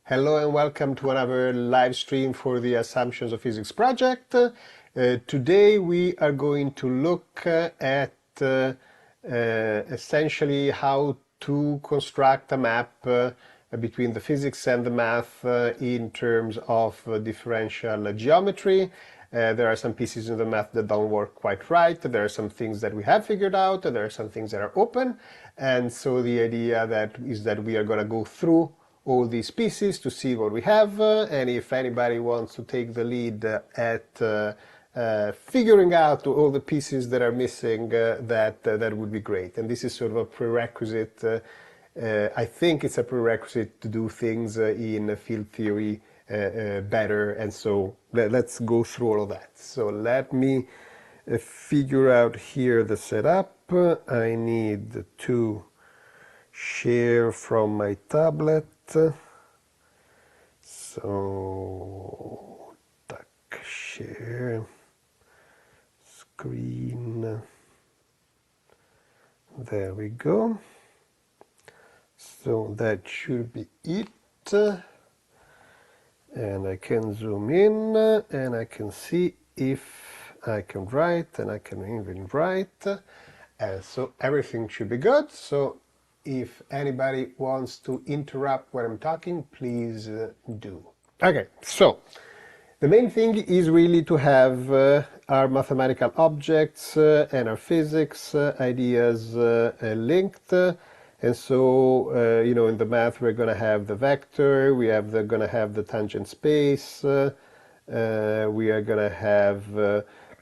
Hello and welcome to another live stream for the Assumptions of Physics project. Today we are going to look at essentially how to construct a map between the physics and the math in terms of differential geometry. There are some pieces in the math that don't work quite right. There are some things that we have figured out. There are some things that are open. And so the idea is that we are going to go through all these pieces to see what we have, and if anybody wants to take the lead at figuring out all the pieces that are missing, that would be great. And this is sort of a prerequisite. I think it's a prerequisite to do things in field theory better, and so let's go through all of that. So let me figure out here the setup. I need to share from my tablet. So, share screen. There we go. So that should be it. And I can zoom in and I can see if I can write, and I can even write. And so everything should be good. So if anybody wants to interrupt when I'm talking, please do. Okay, so the main thing is really to have our mathematical objects and our physics ideas linked. And so, in the math, we're going to have the vector, we have going to have the tangent space, we are going to have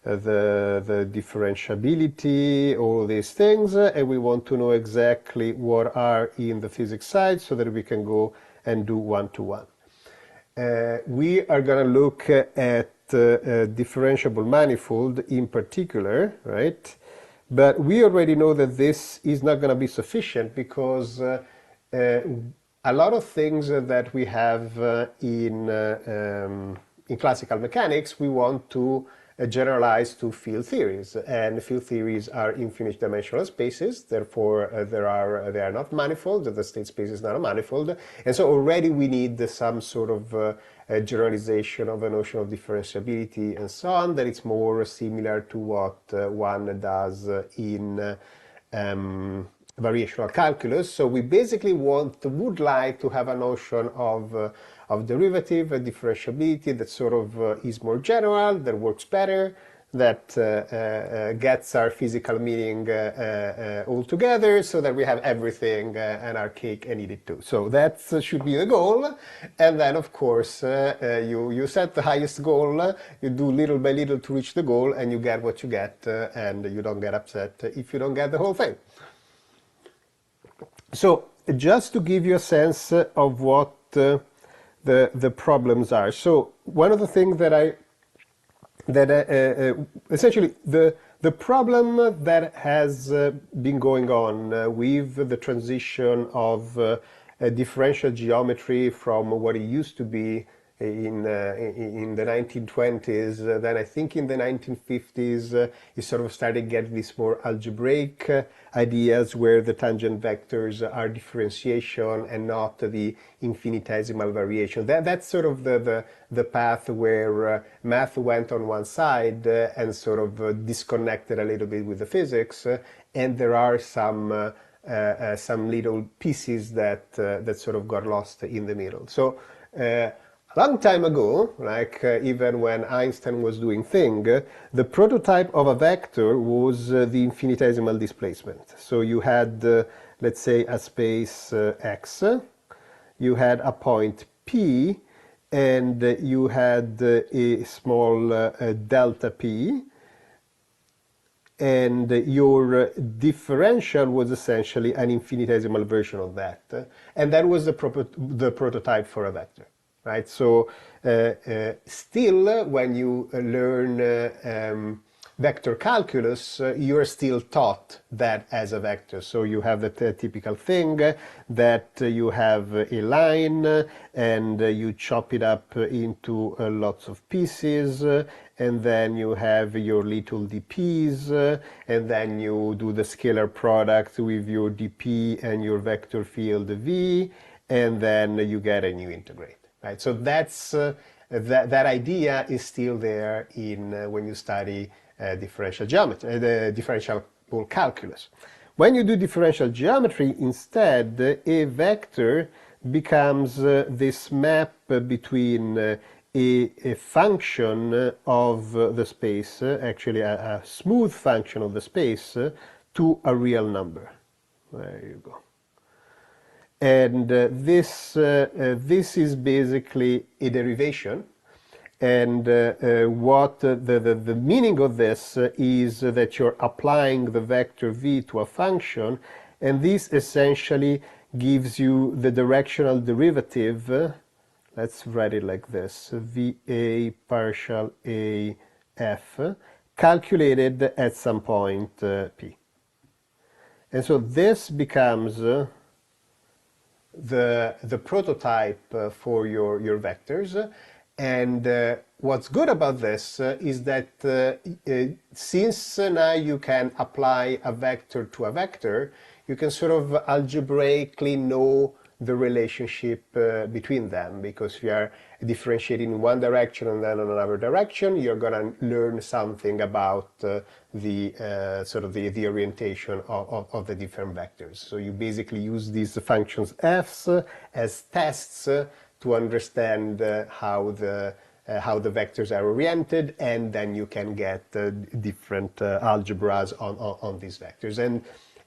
the differentiability, all these things, and we want to know exactly what are in the physics side so that we can go and do one-to-one. We are going to look at differentiable manifold in particular, right? But we already know that this is not going to be sufficient because a lot of things that we have in classical mechanics, we want to generalize to field theories, and field theories are infinite dimensional spaces. Therefore, they are not manifold. The state space is not a manifold, and so already we need some sort of generalization of the notion of differentiability and so on, that it's more similar to what one does in variational calculus. So we basically would like to have a notion of derivative, differentiability that sort of is more general, that works better, that gets our physical meaning all together, so that we have everything and our cake and eat it too. So that should be the goal. And then, of course, you set the highest goal, you do little by little to reach the goal, and you get what you get, and you don't get upset if you don't get the whole thing. So just to give you a sense of what the problems are. So one of the things essentially the problem that has been going on with the transition of differential geometry from what it used to be in the 1920s, then I think in the 1950s it sort of started getting these more algebraic ideas where the tangent vectors are differentiation and not the infinitesimal variation. That's sort of the path where math went on one side and sort of disconnected a little bit with the physics, and there are some little pieces that sort of got lost in the middle. So a long time ago, like even when Einstein was doing thing, the prototype of a vector was the infinitesimal displacement. So you had, let's say, a space x, you had a point P, and you had a small delta P, and your differential was essentially an infinitesimal version of that. And that was the prototype for a vector. Right, so still, when you learn vector calculus, you're still taught that as a vector. So you have the typical thing that you have a line and you chop it up into lots of pieces, and then you have your little dp's, and then you do the scalar product with your dp and your vector field v, and then you get a new integrate, right? So that's that idea is still there in when you study differential geometry, the differential calculus. When you do differential geometry, instead, a vector becomes this map between a function of the space, actually a smooth function of the space, to a real number. There you go. And this is basically a derivation. And what the meaning of this is that you're applying the vector v to a function, and this essentially gives you the directional derivative. Let's write it like this: va partial a f calculated at some point p. And so this becomes the prototype for your vectors. And what's good about this is that since now you can apply a vector to a vector, you can sort of algebraically know the relationship between them, because if you are differentiating in one direction and then in another direction, you're going to learn something about the sort of the orientation of the different vectors. So you basically use these functions f's as tests to understand how the vectors are oriented, and then you can get different algebras on these vectors.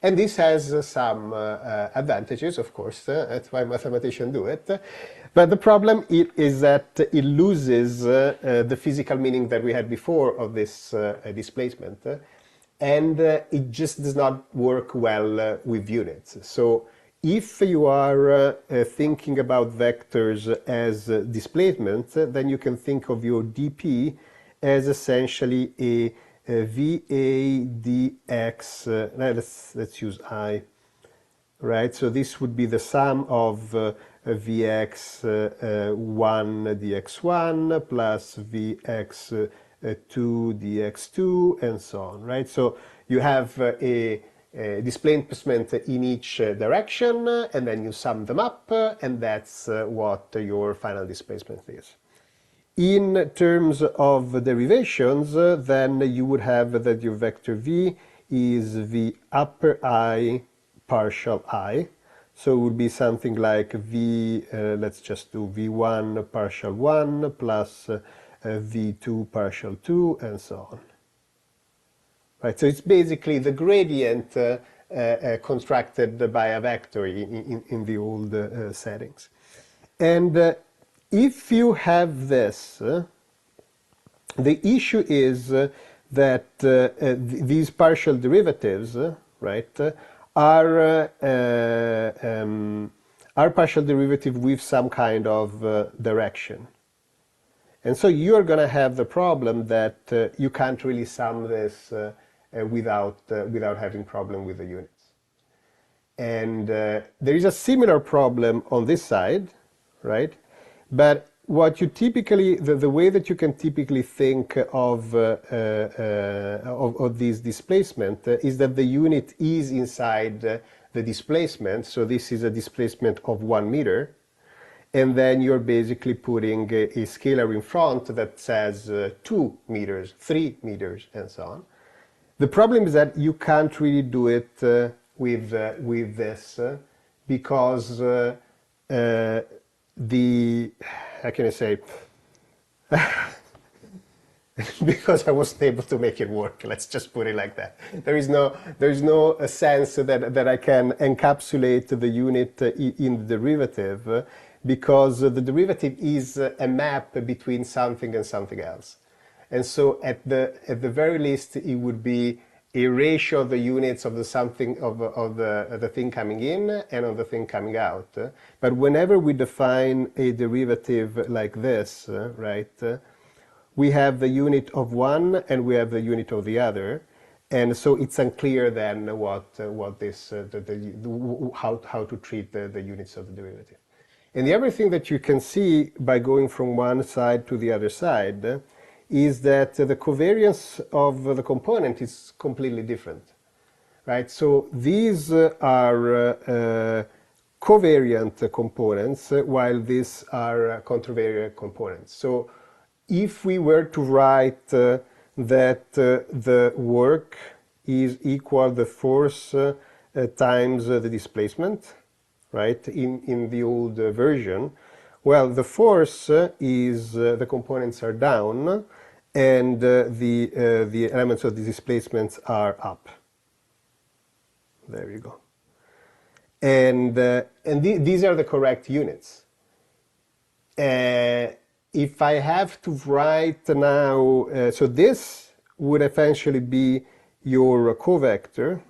And this has some advantages, of course. That's why mathematicians do it. But the problem is that it loses the physical meaning that we had before of this displacement, and it just does not work well with units. So if you are thinking about vectors as displacements, then you can think of your dp as essentially a VA dx, let's use I, right? So this would be the sum of Vx1 dx1 plus Vx2 dx2 and so on, right? So you have a displacement in each direction, and then you sum them up, and that's what your final displacement is. In terms of derivations, then you would have that your vector v is v upper I partial I. So it would be something like v, let's just do v1 partial 1 plus v2 partial 2 and so on. Right, so it's basically the gradient constructed by a vector in the old settings. And if you have this, the issue is that these partial derivatives, right, are partial derivative with some kind of direction. And so you're going to have the problem that you can't really sum this without having problem with the units. And there is a similar problem on this side, right? But what you typically, the way that you can typically think of this displacement is that the unit is inside the displacement. So this is a displacement of 1 meter. And then you're basically putting a scalar in front that says 2 meters, 3 meters, and so on. The problem is that you can't really do it with this because how can I say, because I wasn't able to make it work. Let's just put it like that. There is no sense that I can encapsulate the unit in the derivative, because the derivative is a map between something and something else. And so at the very least, it would be a ratio of the units of the something of the thing coming in and of the thing coming out. But whenever we define a derivative like this, right, we have the unit of one and we have the unit of the other, and so it's unclear then what this how to treat the units of the derivative. And the other thing that you can see by going from one side to the other side is that the covariance of the component is completely different, right? So these are covariant components, while these are contravariant components. So if we were to write that the work is equal the force times the displacement, right, in the old version, well, the force is, the components are down, and the elements of the displacements are up. There you go. And these are the correct units. If I have to write now, so this would essentially be your covector,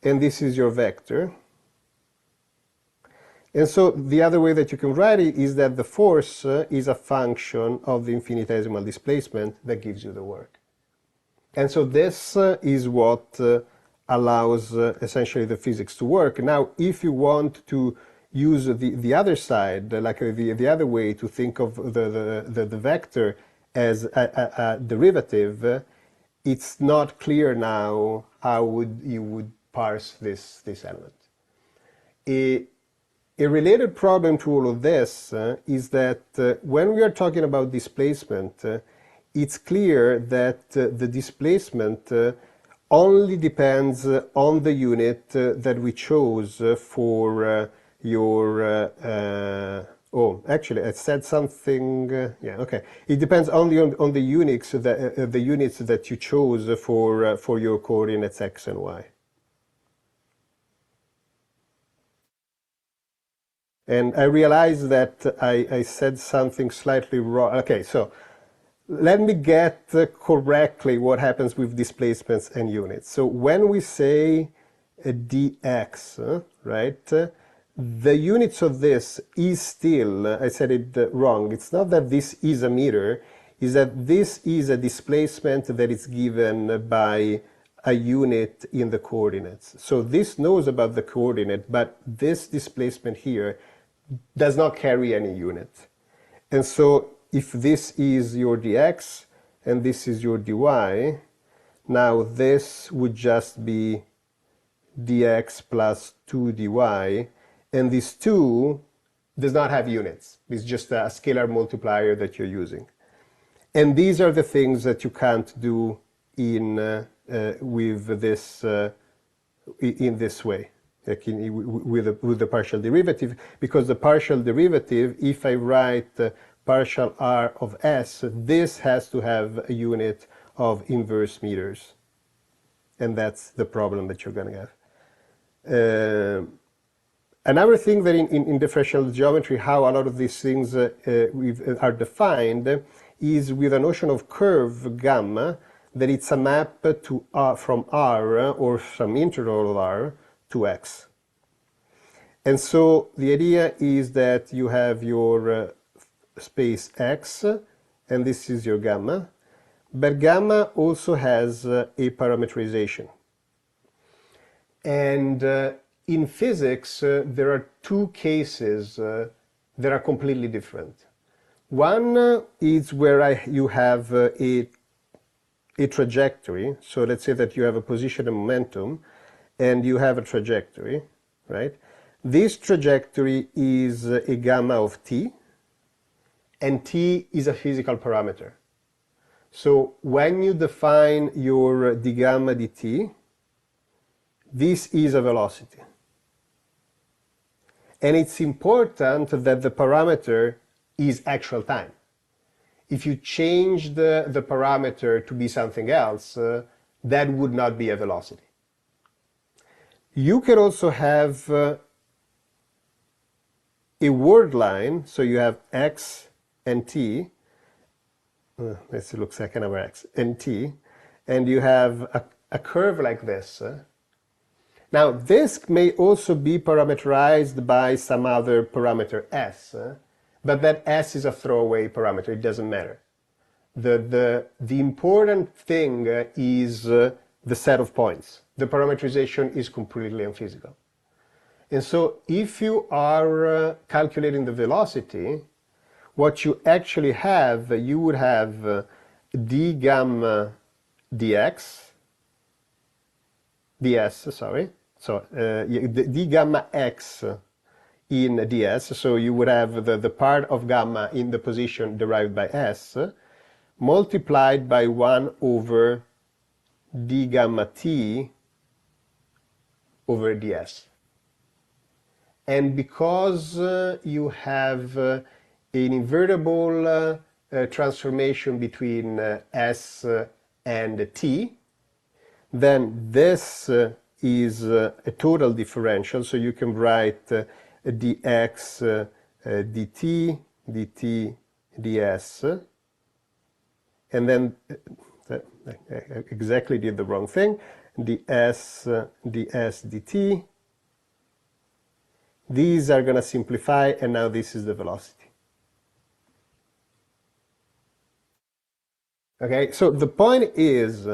and this is your vector. And so the other way that you can write it is that the force is a function of the infinitesimal displacement that gives you the work. And so this is what allows essentially the physics to work. Now, if you want to use the other side, like the other way to think of the vector as a derivative, it's not clear now how you would parse this element. A related problem to all of this is that when we are talking about displacement, it's clear that the displacement only depends on the unit that we chose for your oh, actually I said something, yeah, okay. It depends only on the units that you chose for your coordinates x and y. And I realized that I said something slightly wrong. Okay, so let me get correctly what happens with displacements and units. So when we say dx, right, the units of this is still, I said it wrong, it's not that this is a meter, is that this is a displacement that is given by a unit in the coordinates. So this knows about the coordinate, but this displacement here does not carry any unit. And so if this is your dx and this is your dy, now this would just be dx plus 2 dy, and this 2 does not have units. It's just a scalar multiplier that you're using. And these are the things that you can't do in with this in this way, like with the partial derivative, because the partial derivative, if I write partial r of s, this has to have a unit of inverse meters, and that's the problem that you're going to have. Another thing that in differential geometry, how a lot of these things are defined is with a notion of curve gamma, that it's a map to from R or some integral of R to X. And so the idea is that you have your space X, and this is your gamma, but gamma also has a parameterization. And in physics, there are two cases that are completely different. One is where you have a trajectory. So let's say that you have a position and momentum, and you have a trajectory, right? This trajectory is a gamma of t, and t is a physical parameter. So when you define your d gamma dt, this is a velocity. And it's important that the parameter is actual time. If you change the parameter to be something else, that would not be a velocity. You can also have a word line, so you have x and t, this looks like another x, and t, and you have a curve like this. Now, this may also be parameterized by some other parameter s, but that s is a throwaway parameter, it doesn't matter. The important thing is the set of points. The parameterization is completely unphysical. And so if you are calculating the velocity, what you actually have, you would have d gamma dx, ds, sorry. so d gamma x in ds, so you would have the part of gamma in the position derived by s multiplied by 1 over d gamma t over ds. And because you have an invertible transformation between s and t, then this is a total differential, so you can write dx dt, dt ds, and then I exactly did the wrong thing, ds dt. These are going to simplify, and now this is the velocity. Okay, so the point is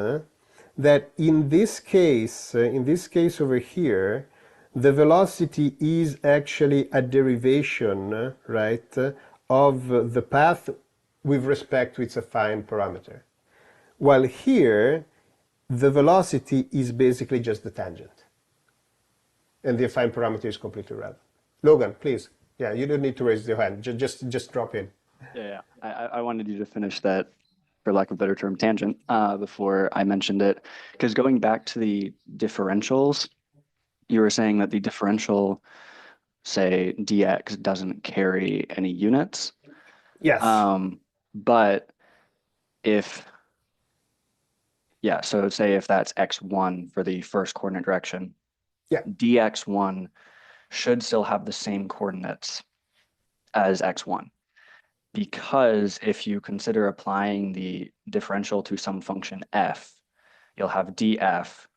that in this case over here, the velocity is actually a derivation, right, of the path with respect to its affine parameter. While here, the velocity is basically just the tangent. And the affine parameter is completely relevant. Logan, please. Yeah, you don't need to raise your hand. Just drop in. Yeah. I wanted you to finish that, for lack of a better term, tangent before I mentioned it. Because going back to the differentials, you were saying that the differential, say, dx doesn't carry any units. Yes. But if, yeah, so say if that's x1 for the first coordinate direction, Yeah. dx1 should still have the same coordinates as x1. Because if you consider applying the differential to some function f, you'll have df,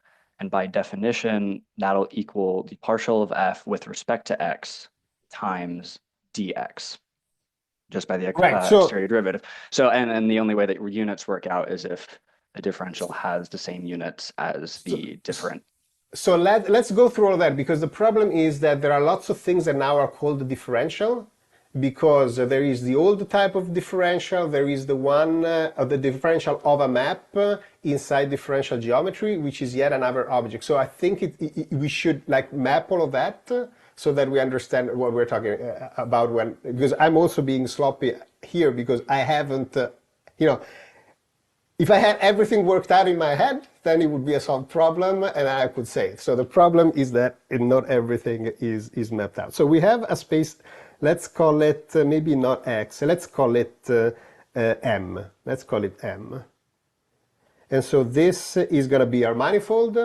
and by definition, that'll equal the partial of f with respect to x times dx, just by the exterior derivative. So, and the only way that units work out is if the differential has the same units as the different. So let's go through all of that, because the problem is that there are lots of things that now are called the differential, because there is the old type of differential, there is the one of the differential of a map inside differential geometry, which is yet another object. So I think we should like map all of that so that we understand what we're talking about when, because I'm also being sloppy here because I haven't, if I had everything worked out in my head, then it would be a solved problem and I could say it. So the problem is that not everything is mapped out. So we have a space, let's call it maybe not X, let's call it M. Let's call it M. And so this is going to be our manifold,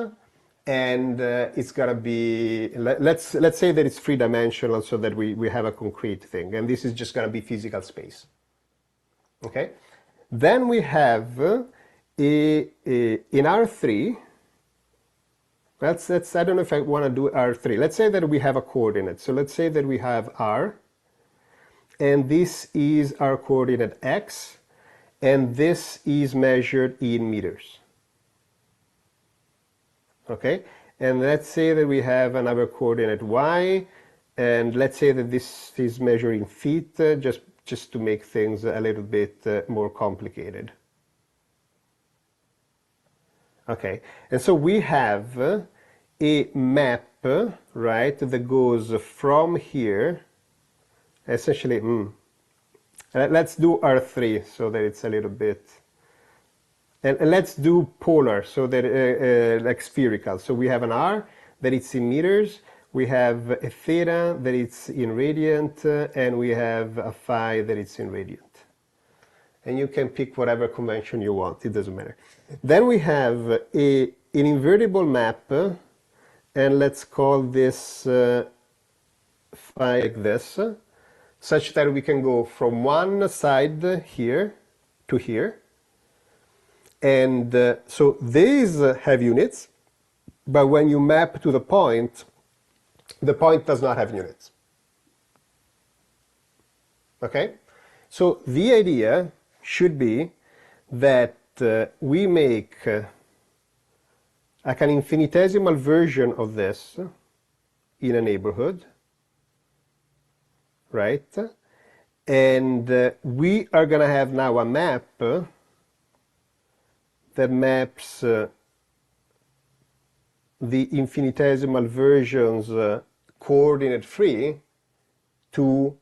and it's going to be, let's say that it's three-dimensional so that we have a concrete thing. And this is just going to be physical space. Okay? Then we have in R3, I don't know if I want to do R3. Let's say that we have a coordinate. So let's say that we have R, and this is our coordinate X, and this is measured in meters. Okay? And let's say that we have another coordinate Y, and let's say that this is measured in feet, just to make things a little bit more complicated. Okay, and so we have a map, right, that goes from here, essentially, let's do R3 so that it's a little bit, and let's do polar so that like spherical. So we have an R that it's in meters, we have a theta that it's in radiant, and we have a phi that it's in radiant. And you can pick whatever convention you want, it doesn't matter. Then we have an invertible map, and let's call this phi like this, such that we can go from one side here to here. And so these have units, but when you map to the point does not have units. Okay? So the idea should be that we make like an infinitesimal version of this in a neighborhood, right? And we are going to have now a map that maps the infinitesimal versions coordinate free to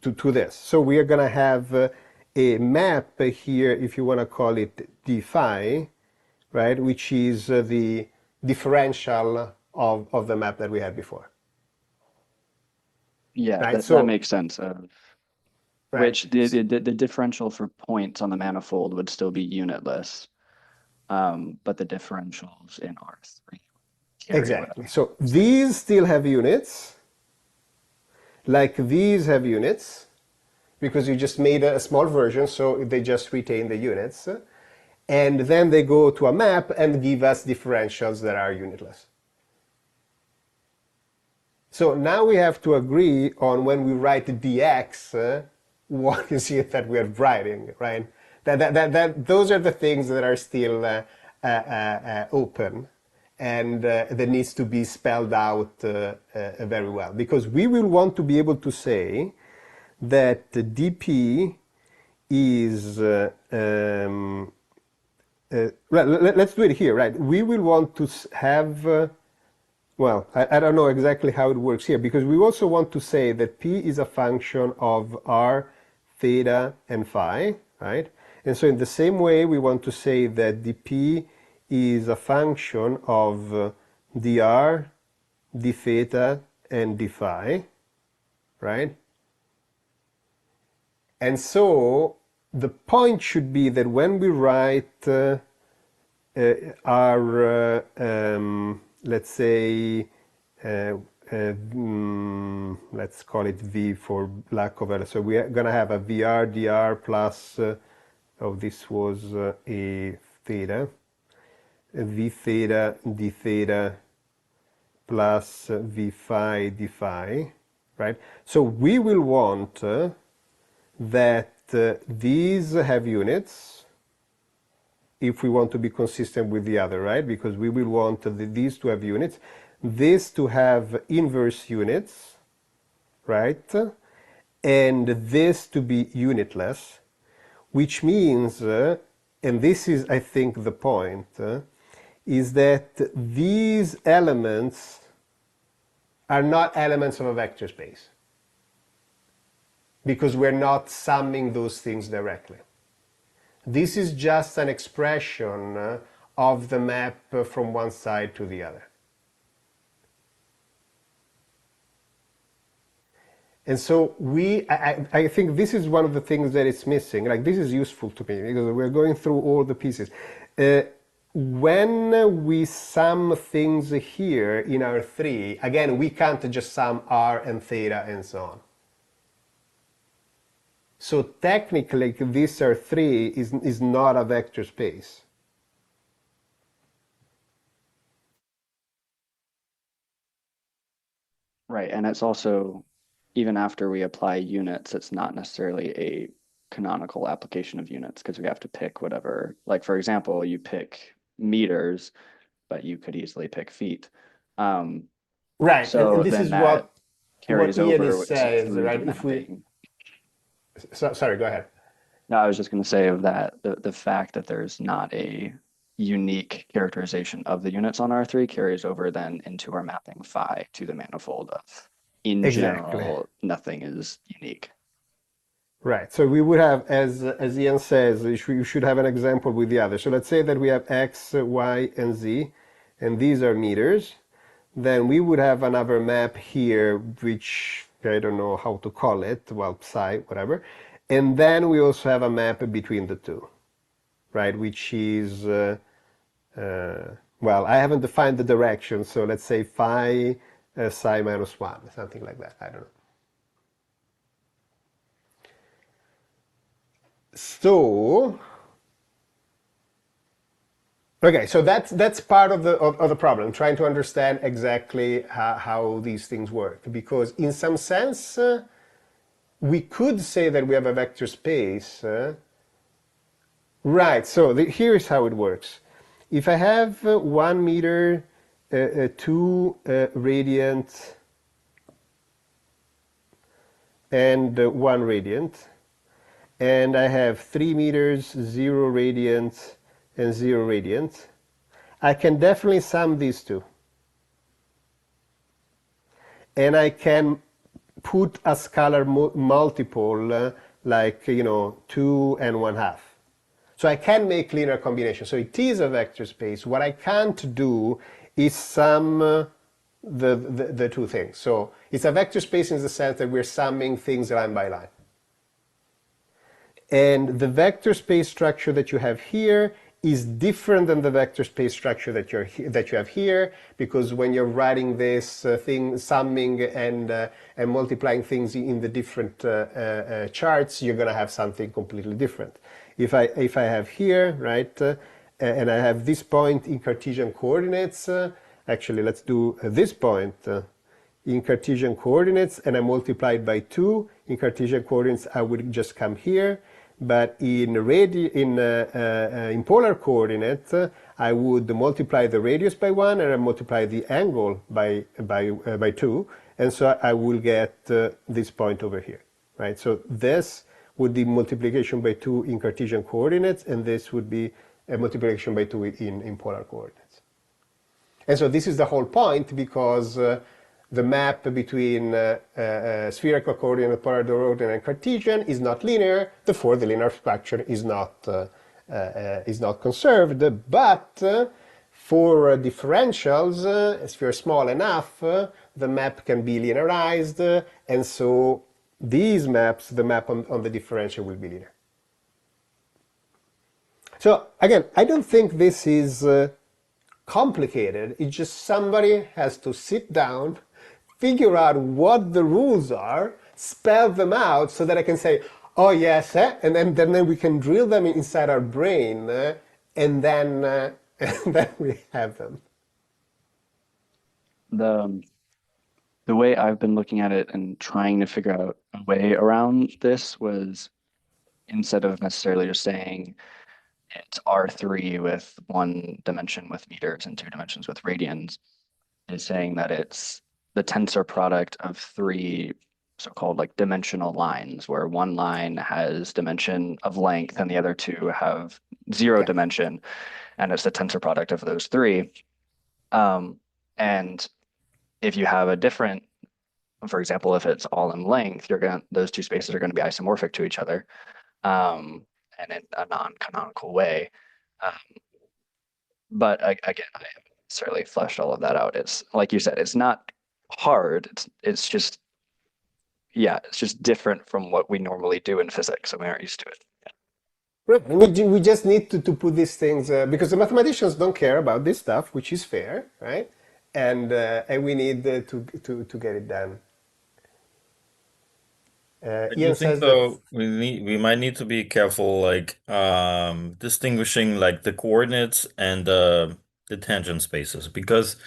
this. So we are going to have a map here, if you want to call it d phi, right, which is the differential of the map that we had before. Yeah, Right, that so, makes sense. right, Which the differential for points on the manifold would still be unitless, but the differentials in R3 carry exactly. whatever So state. these still have units, like these have units, because you just made a small version, so they just retain the units. And then they go to a map and give us differentials that are unitless. So now we have to agree on when we write dx, what is it that we're writing, right? Those are the things that are still open and that needs to be spelled out very well. Because we will want to be able to say that dp is let's do it here, right? We will want to have well, I don't know exactly how it works here because we also want to say that p is a function of r, theta, and phi, right? And so in the same way, we want to say that dp is a function of dr, d theta, and d phi, right? And so the point should be that when we write our, let's say, let's call it V for lack of a, so we're going to have a VR, dr plus, oh, this was a theta, V theta, d theta plus V phi, d phi, right? So we will want that these have units if we want to be consistent with the other, right? Because we will want these to have units, this to have inverse units, right? And this to be unitless, which means, and this is, I think, the point, is that these elements are not elements of a vector space because we're not summing those things directly. This is just an expression of the map from one side to the other. And so I think this is one of the things that is missing. Like this is useful to me because we're going through all the pieces. When we sum things here in R3, again, we can't just sum R and theta and so on. So technically, this R3 is not a vector space. Right, and it's also, even after we apply units, it's not necessarily a canonical application of units because we have to pick whatever, like for example, you pick meters, but you could easily pick feet. Um, Right, and so this then is that what carries Ian is over says, through the right? If we, mapping. sorry, go ahead. No, I was just going to say of that, the fact that there's not a unique characterization of the units on R3 carries over then into our mapping phi to the manifold of, in Exactly. general, nothing is unique. Right. So we would have, as Ian says, you should have an example with the other. So let's say that we have x, y, and z, and these are meters. Then we would have another map here, which I don't know how to call it, well, psi, whatever. And then we also have a map between the two, right? Which is, well, I haven't defined the direction, so let's say phi psi minus 1, something like that. I don't know. So, okay, so that's part of the problem, trying to understand exactly how these things work. Because in some sense, we could say that we have a vector space. Right, so here's how it works. If I have 1 meter, 2 radiant, and 1 radiant, and I have 3 meters, 0 radiant, and 0 radiant, I can definitely sum these two. And I can put a scalar multiple like, 2 and 1/2. So I can make linear combinations. So it is a vector space. What I can't do is sum the two things. So it's a vector space in the sense that we're summing things line by line. And the vector space structure that you have here is different than the vector space structure that you have here, because when you're writing this thing, summing and multiplying things in the different charts, you're going to have something completely different. If I have here, right, and I have this point in Cartesian coordinates, actually let's do this point in Cartesian coordinates, and I multiply it by 2. In Cartesian coordinates, I would just come here. But in polar coordinates, I would multiply the radius by 1 and I multiply the angle by 2, and so I will get this point over here, right? So this would be multiplication by 2 in Cartesian coordinates, and this would be a multiplication by 2 in polar coordinates. And so this is the whole point, because the map between spherical coordinate, polar coordinate, and Cartesian is not linear. Therefore, the linear structure is not conserved. But for differentials, if you're small enough, the map can be linearized, and so these maps, the map on the differential will be linear. So again, I don't think this is complicated. It's just somebody has to sit down, figure out what the rules are, spell them out so that I can say, oh yes, and then we can drill them inside our brain, and then and then we have them. The way I've been looking at it and trying to figure out a way around this was, instead of necessarily just saying it's R3 with 1 dimension with meters and 2 dimensions with radians, is saying that it's the tensor product of 3 so-called like dimensional lines, where one line has dimension of length and the other two have 0 Yeah. dimension, and it's the tensor product of those 3. And if you have a different, for example, if it's all in length, those two spaces are going to be isomorphic to each other, and in a non-canonical way. But again, I haven't necessarily fleshed all of that out. It's like you said, it's not hard. It's just, yeah, it's just different from what we normally do in physics, so we aren't used to it. Right. We just need to put these things, because the mathematicians don't care about this stuff, which is fair, right? And we need to get it done. I do Ian think says that. though we might need to be careful, like distinguishing like the coordinates and the tangent spaces, because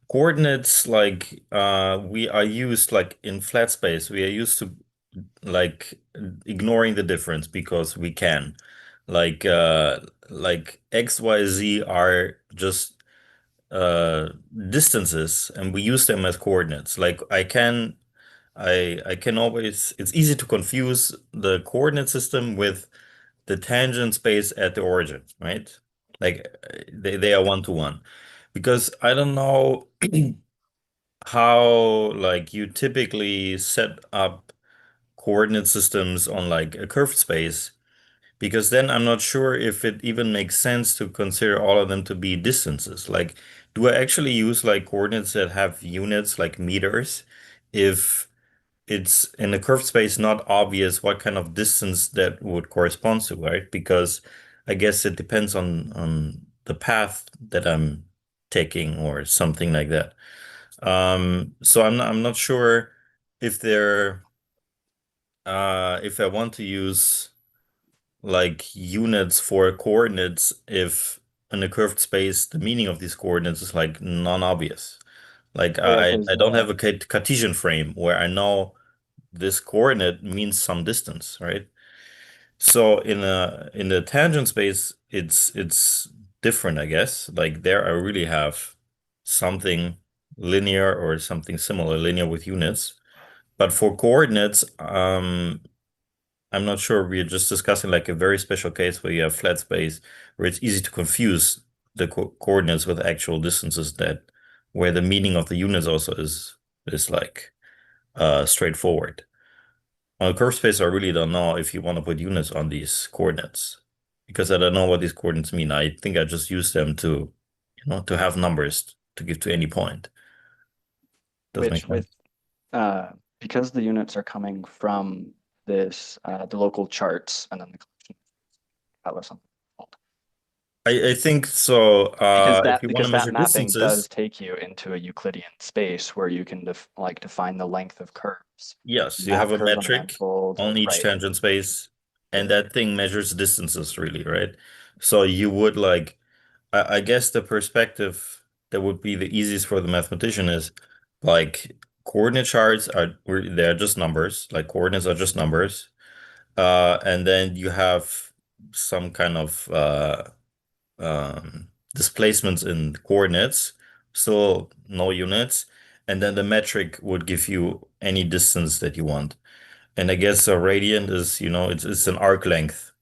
coordinates, like we are used like in flat space, we are used to like ignoring the difference because we can. Like like X, Y, Z are just uh distances, and we use them as coordinates. Like I can always, it's easy to confuse the coordinate system with the tangent space at the origin, right? Like they are one to one. Because I don't know how like you typically set up coordinate systems on like a curved space, because then I'm not sure if it even makes sense to consider all of them to be distances. Like, do I actually use like coordinates that have units like meters if it's in a curved space not obvious what kind of distance that would correspond to, right? Because I guess it depends on the path that I'm taking or something like that. So I'm not sure if they're if I want to use like units for coordinates if in a curved space the meaning of these coordinates is like non-obvious. Like Oh yeah, I because don't have a Cartesian frame where I know this coordinate means some distance, right? So in the tangent space, it's different, I guess. Like there I really have something linear or something similar, linear with units. But for coordinates, I'm not sure. We're just discussing like a very special case where you have flat space where it's easy to confuse the coordinates with actual distances that where the meaning of the units also is like straightforward. On a curve space, I really don't know if you want to put units on these coordinates because I don't know what these coordinates mean. I think I just use them to, to have numbers to give to any point. Does make Which sense? with because the units are coming from this the local charts and then the collection of something called. I think so. If you want to Because that measure mapping does distances, take you into a Euclidean space where you can define the length of curves, yes, you map have a curve on a metric manifold, on each right? tangent space, and Yeah. that thing measures distances really, right? So you would like, I guess the perspective that would be the easiest for the mathematician is like coordinate charts they're just numbers, like coordinates are just numbers. And then you have some kind of displacements in coordinates, still no units, and then the metric would give you any distance that you want. And I guess a radian is, it's an arc length.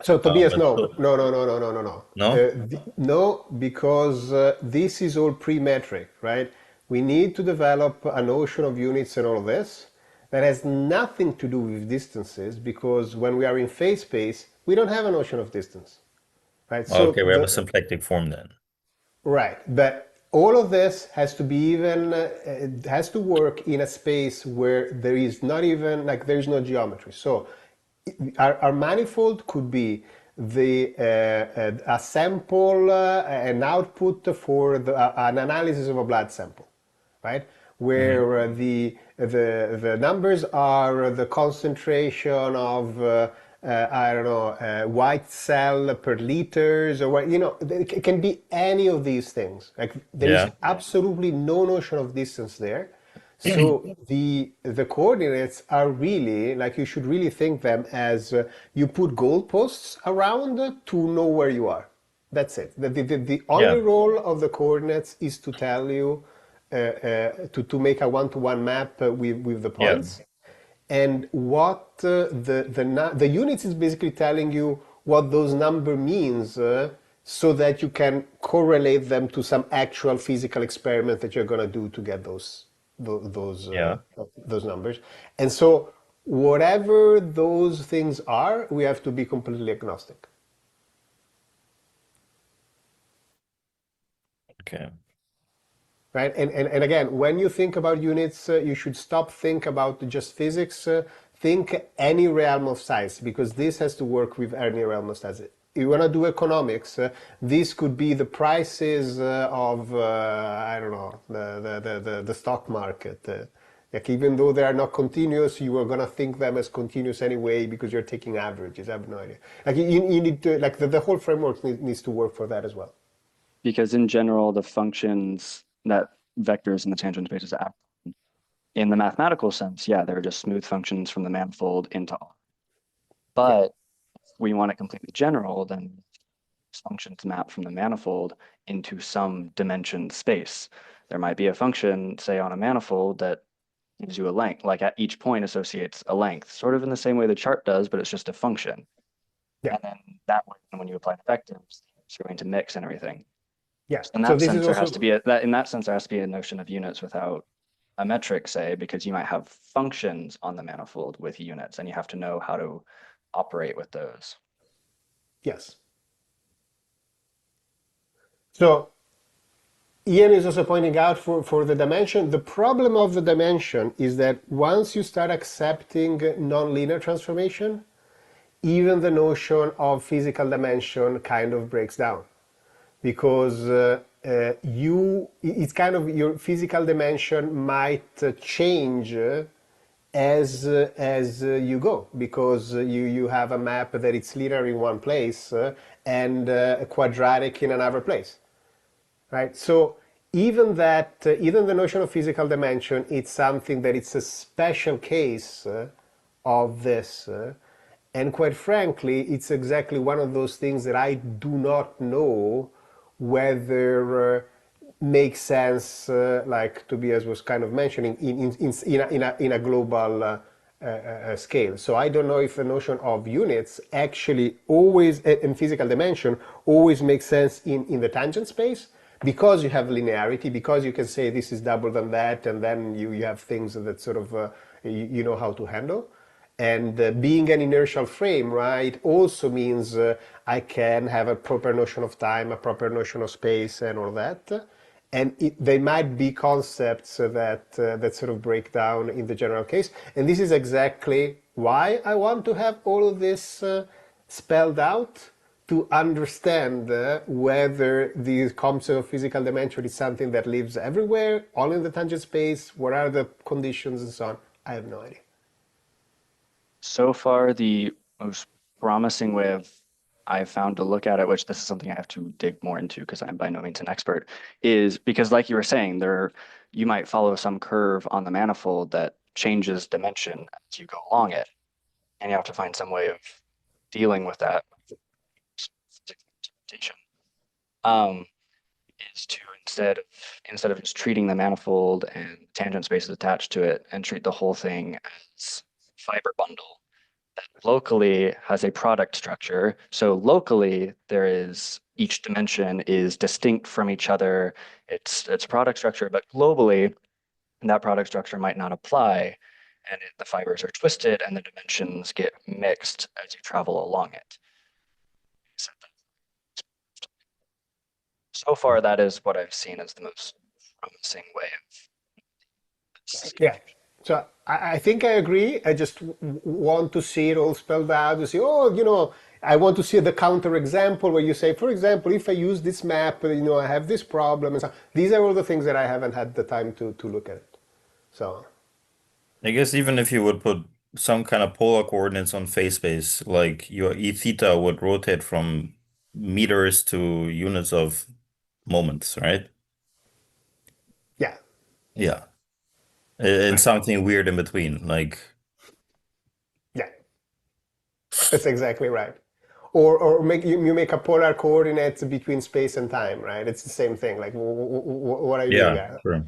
So Tobias, But no, still, no, no, no, no, no, no, no. no? No, because this is all pre-metric, right? We need to develop a notion of units and all of this that has nothing to do with distances because when we are in phase space, we don't have a notion of distance, right? So Okay, we have a symplectic form then. right, but all of this has to be even, it has to work in a space where there is not even, like, there is no geometry. So our manifold could be a sample, an output for an analysis of a blood sample, right? Hmm. Where the numbers are the concentration of I don't know white cell per liters or what it can be any of these things. Like there is Yeah. absolutely no notion of distance there. So the coordinates are really like you should really think them as you put goalposts around to know where you are. That's it. The only Yeah. role of the coordinates is to tell you to make a one-to-one map with the Yeah. points. And what the units is basically telling you what those number means so that you can correlate them to some actual physical experiment that you're going to do to get Yeah. those numbers. And so whatever those things are, we have to be completely agnostic. Okay. Right? And again, when you think about units, you should stop think about just physics. Think any realm of size because this has to work with any realm of size. If you want to do economics, this could be the prices of I don't know the stock market. Like even though they are not continuous, you are gonna think them as continuous anyway because you're taking averages. I have no idea. Like you need to like the whole framework needs to work for that as well. Because in general, the functions that vectors in the tangent spaces act in the mathematical sense, yeah, they're just smooth functions from the manifold into R. Yeah. But if we want it completely general, then functions map from the manifold into some dimensioned space. There might be a function, say, on a manifold that gives you a length, like at each point associates a length, sort of in the same way the chart does, but it's just a function. Yeah. And then that way, when you apply the vectors, you're going to mix and everything. Yeah. In So that this is sense, there has to also be in that sense, there has to be a notion of units without a metric, say, because you might have functions on the manifold with units, and you have to know how to operate with those. yes. So Ian is also pointing out for the dimension, the problem of the dimension is that once you start accepting nonlinear transformation, even the notion of physical dimension kind of breaks down because it's kind of your physical dimension might change as you go because you have a map that it's linear in one place and quadratic in another place, right? So even that, even the notion of physical dimension, it's something that it's a special case of this. And quite frankly, it's exactly one of those things that I do not know whether makes sense, like Tobias was kind of mentioning, in a global scale. So I don't know if the notion of units actually always, in physical dimension, always makes sense in the tangent space, because you have linearity, because you can say this is double than that, and then you have things that sort of you know how to handle. And being an inertial frame, right, also means I can have a proper notion of time, a proper notion of space, and all that. And they might be concepts that sort of break down in the general case. And this is exactly why I want to have all of this spelled out, to understand whether the concept of physical dimension is something that lives everywhere, all in the tangent space, what are the conditions, and so on. I have no idea. So far, the most promising way I've found to look at it, which this is something I have to dig more into because I'm by no means an expert, is because, like you were saying, you might follow some curve on the manifold that changes dimension as you go along it, and you have to find some way of dealing with that interpretation. Is to instead of just treating the manifold and tangent spaces attached to it, and treat the whole thing as fiber bundle that locally has a product structure. So locally, each dimension is distinct from each other. It's product structure, but globally, that product structure might not apply, and the fibers are twisted and the dimensions get mixed as you travel along it. So far, that is what I've seen as the most promising way of. Yeah. So I think I agree. I just want to see it all spelled out, to see, oh, I want to see the counter example where you say, for example, if I use this map, I have this problem. And so these are all the things that I haven't had the time to look at it. So I guess even if you would put some kind of polar coordinates on phase space, like your e theta would rotate from meters to units of moments, right? yeah, Yeah. And something weird in between, like, yeah, that's exactly right. Or you make a polar coordinate between space and time, right? It's the same thing. Like, what are you doing yeah, there, sure.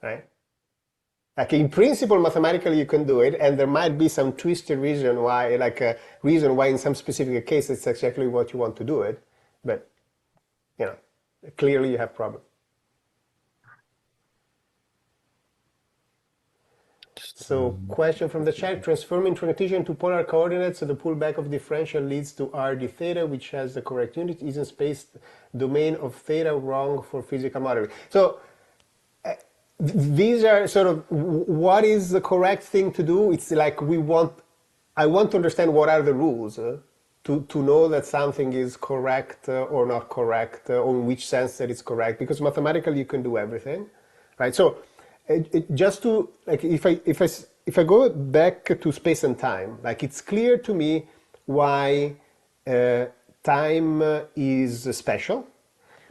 right? Like in principle, mathematically you can do it, and there might be some twisted reason why, like a reason why in some specific case it's exactly what you want to do it, but clearly you have problem. So question from the chat: transforming Cartesian to polar coordinates, so the pullback of differential leads to r d theta, which has the correct unit. Isn't space domain of theta wrong for physical modeling? So these are sort of what is the correct thing to do. It's like I want to understand what are the rules to know that something is correct or not correct, or in which sense that it's correct, because mathematically you can do everything, right? So just to, like, if I go back to space and time, like, it's clear to me why time is special,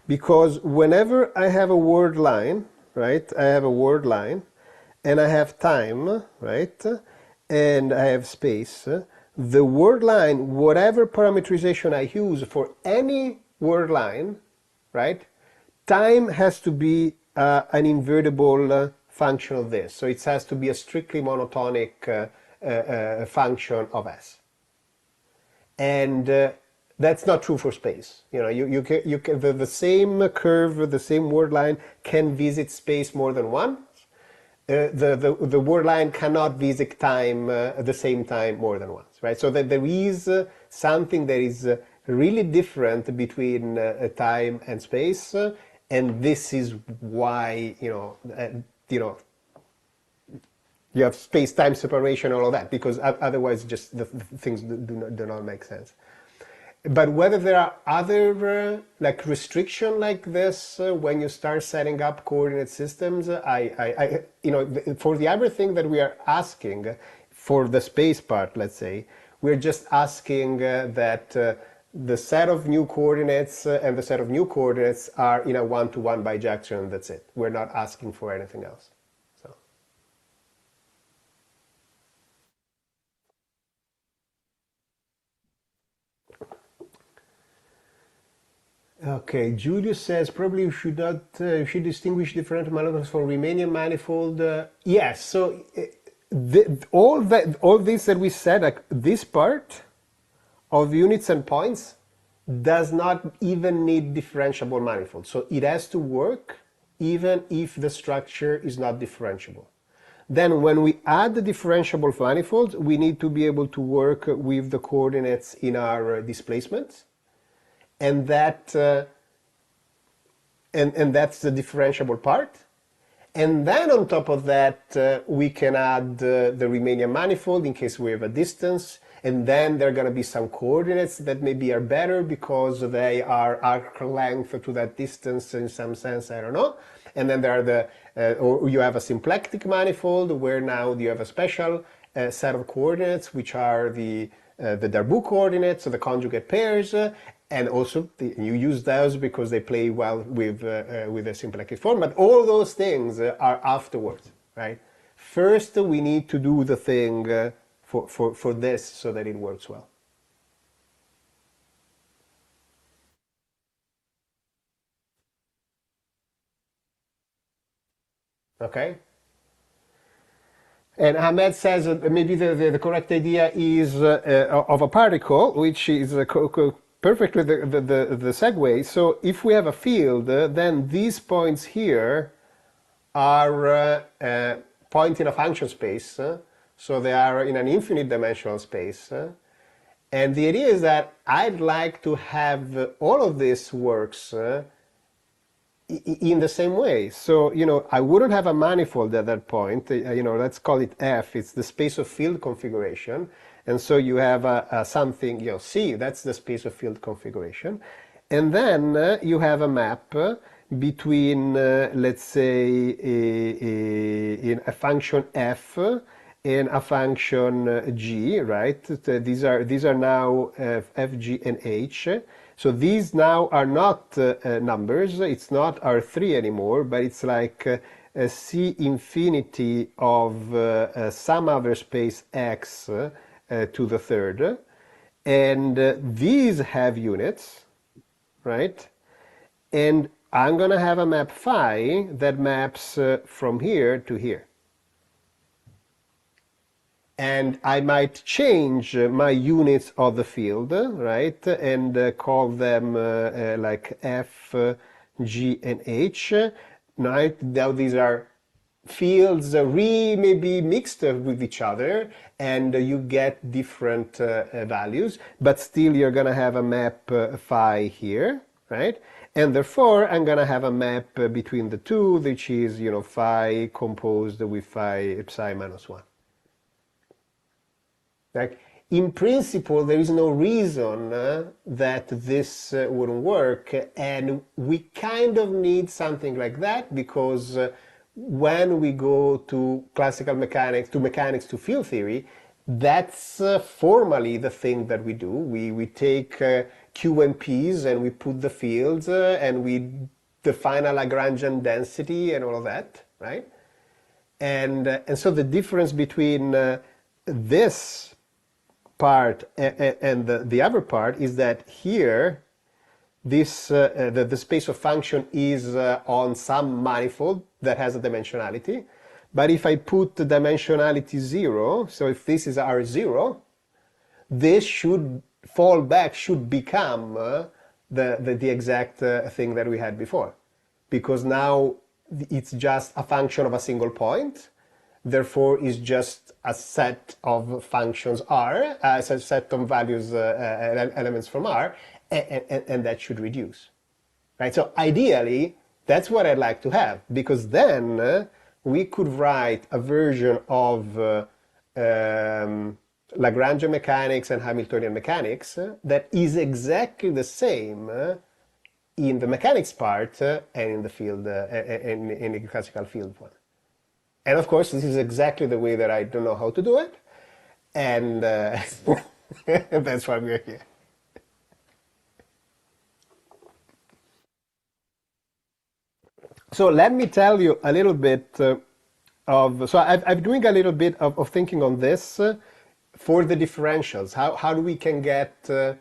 because whenever I have a word line, right, I have a word line, and I have time, right, and I have space, the word line, whatever parameterization I use for any word line, right, time has to be an invertible function of this. So it has to be a strictly monotonic function of S. And that's not true for space. You can the same curve, the same word line can visit space more than once. The word line cannot visit time at the same time more than once, right? So that there is something that is really different between time and space, and this is why you have space-time separation, all of that, because otherwise just the things do not make sense. But whether there are other like restriction like this when you start setting up coordinate systems, for the other thing that we are asking for the space part, let's say, we're just asking that the set of new coordinates and the set of new coordinates are in a one-to-one bijection. That's it. We're not asking for anything else. Okay, Julius says probably you should not you should distinguish different manifolds from Riemannian manifold. Yes, so all this that we said, like this part of units and points, does not even need differentiable manifold. So it has to work even if the structure is not differentiable. Then when we add the differentiable manifolds, we need to be able to work with the coordinates in our displacements, and that and that's the differentiable part. And then on top of that, we can add the Riemannian manifold in case we have a distance. And then there are going to be some coordinates that maybe are better because they are arc length to that distance in some sense, I don't know. And then there are or you have a symplectic manifold where now you have a special set of coordinates, which are the Darboux coordinates, so the conjugate pairs. And also you use those because they play well with a symplectic form. But all those things are afterwards, right? First, we need to do the thing for this so that it works well. Okay? And Ahmed says maybe the correct idea is of a particle, which is perfectly the segue. So if we have a field, then these points here are point in a function space. So they are in an infinite dimensional space. And the idea is that I'd like to have all of this works in the same way. So, I wouldn't have a manifold at that point. Let's call it F. It's the space of field configuration. And so you have something, C, that's the space of field configuration. And then you have a map between, let's say, in a function F and a function G, right? These are now F, G, and H. So these now are not numbers. It's not R3 anymore, but it's like C infinity of some other space X to the third. And these have units, right? And I'm going to have a map phi that maps from here to here. And I might change my units of the field, right? And call them like F, G, and H. Right? Now these are fields maybe mixed with each other, and you get different values, but still you're going to have a map phi here, right? And therefore I'm going to have a map between the two, which is, phi composed with phi psi minus 1. Like, in principle, there is no reason that this wouldn't work, and we kind of need something like that because when we go to classical mechanics, to field theory, that's formally the thing that we do. We take Q and P's and we put the fields and we define a Lagrangian density and all of that, right? And so the difference between this part and the other part is that here this the space of function is on some manifold that has a dimensionality, but if I put the dimensionality 0, so if this is R0, this should fall back, should become the exact thing that we had before, because now it's just a function of a single point. Therefore, is just a set of functions R, a set of values, elements from R, and that should reduce, right? So ideally, that's what I'd like to have, because then we could write a version of Lagrangian mechanics and Hamiltonian mechanics that is exactly the same in the mechanics part and in the field, in the classical field one. And of course, this is exactly the way that I don't know how to do it. And that's why we're here. So let me tell you a little bit so I'm doing a little bit of thinking on this for the differentials. How do we can get a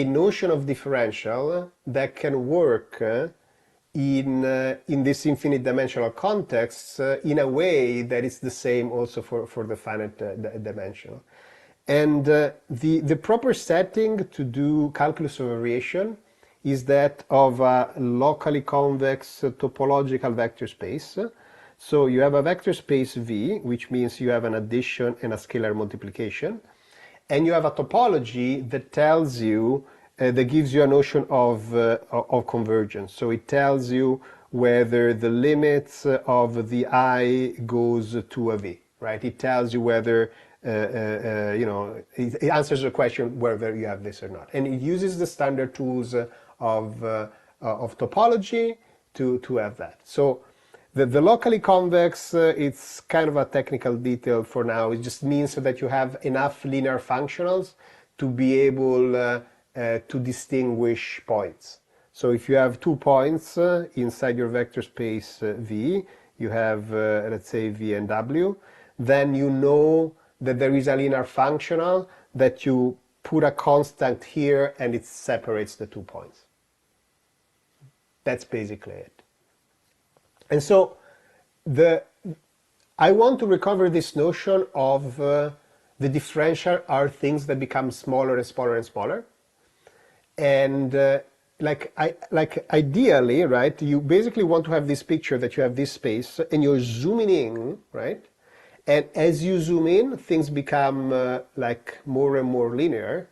notion of differential that can work in this infinite dimensional context in a way that is the same also for the finite dimensional. And the proper setting to do calculus of variation is that of a locally convex topological vector space. So you have a vector space V, which means you have an addition and a scalar multiplication, and you have a topology that tells you that gives you a notion of convergence. So it tells you whether the limits of the I goes to a V, right? It tells you whether it answers the question whether you have this or not, and it uses the standard tools of topology to have that. So the locally convex, it's kind of a technical detail for now. It just means that you have enough linear functionals to be able to distinguish points. So if you have 2 points inside your vector space V, you have, let's say, V and W, then you know that there is a linear functional that you put a constant here and it separates the 2 points. That's basically it. And so I want to recover this notion of the differential are things that become smaller and smaller and smaller. And ideally, right, you basically want to have this picture that you have this space and you're zooming in, right? And as you zoom in, things become more and more linear.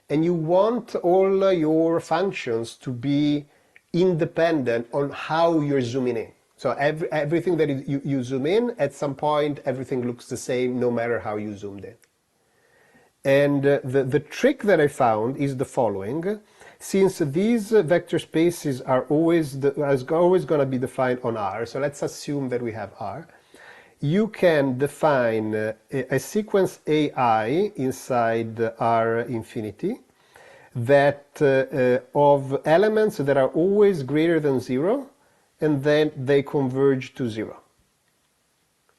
And you want all your functions to be independent on how you're zooming in. So everything that you zoom in, at some point, everything looks the same no matter how you zoomed in. And the trick that I found is the following. Since these vector spaces are always going to be defined on R, so let's assume that we have R, you can define a sequence AI inside R infinity that of elements that are always greater than 0, and then they converge to 0.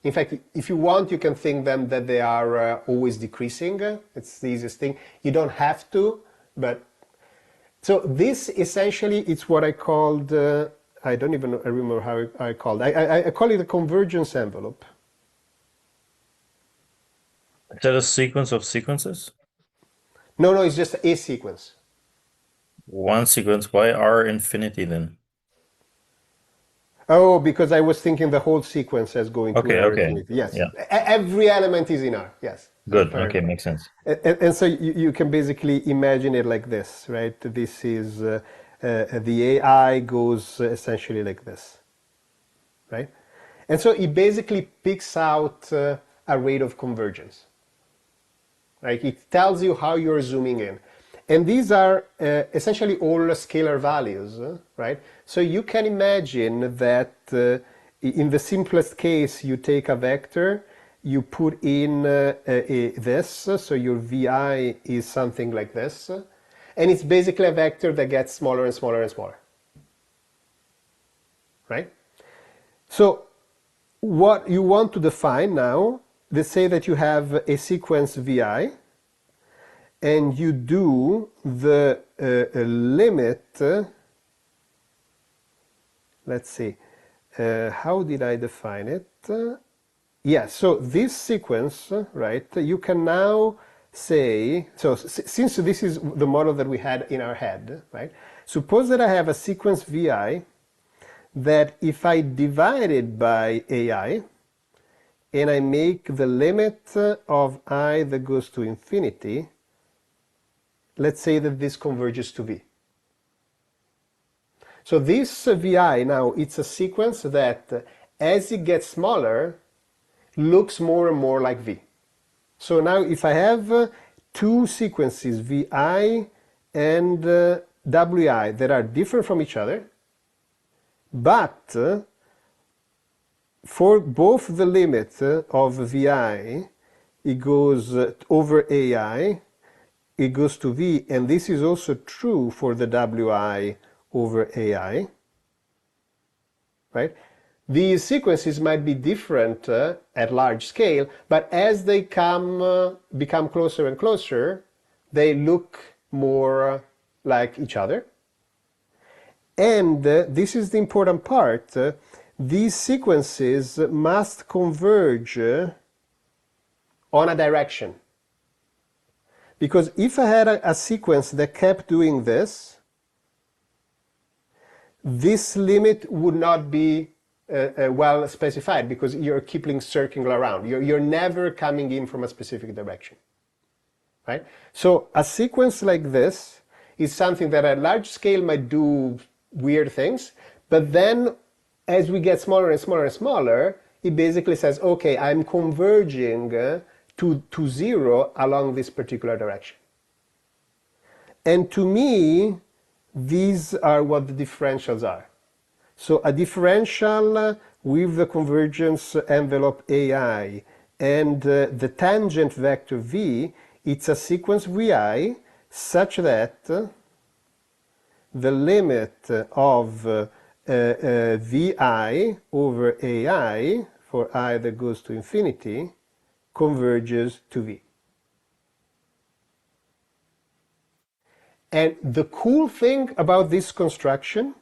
In fact, if you want, you can think them that they are always decreasing. It's the easiest thing. You don't have to, but so this essentially it's what I called. I don't even remember how I called. I call it a convergence envelope. Is that a sequence of sequences? No, it's just a sequence. One sequence. Why R infinity then? Oh, because I was thinking the whole sequence as going to R infinity. Yes, Yeah. Every element is in R. Yes. Good. Okay, makes sense. And so you can basically imagine it like this, right? This is the AI goes essentially like this, right? And so it basically picks out a rate of convergence. Right? It tells you how you're zooming in. And these are essentially all scalar values, right? So you can imagine that in the simplest case, you take a vector, you put in this, so your VI is something like this, and it's basically a vector that gets smaller and smaller and smaller, right? So what you want to define now, let's say that you have a sequence VI, and you do the limit, let's see, how did I define it? Yeah, so this sequence, right, you can now say, so since this is the model that we had in our head, right, suppose that I have a sequence VI that if I divide it by AI, and I make the limit of I that goes to infinity, let's say that this converges to V. So this VI now, it's a sequence that as it gets smaller, looks more and more like V. So now if I have two sequences, VI and WI, that are different from each other, but for both the limit of VI, it goes over AI, it goes to V, and this is also true for the WI over AI, right? These sequences might be different at large scale, but as they become closer and closer, they look more like each other. And this is the important part. These sequences must converge on a direction. Because if I had a sequence that kept doing this limit would not be well specified because you're keeping circling around. You're never coming in from a specific direction. Right? So a sequence like this is something that at large scale might do weird things, but then as we get smaller and smaller and smaller, it basically says, okay, I'm converging to zero along this particular direction. And to me, these are what the differentials are. So a differential with the convergence envelope AI and the tangent vector v, it's a sequence vi such that the limit of vi over ai, for I that goes to infinity, converges to v. And the cool thing about this construction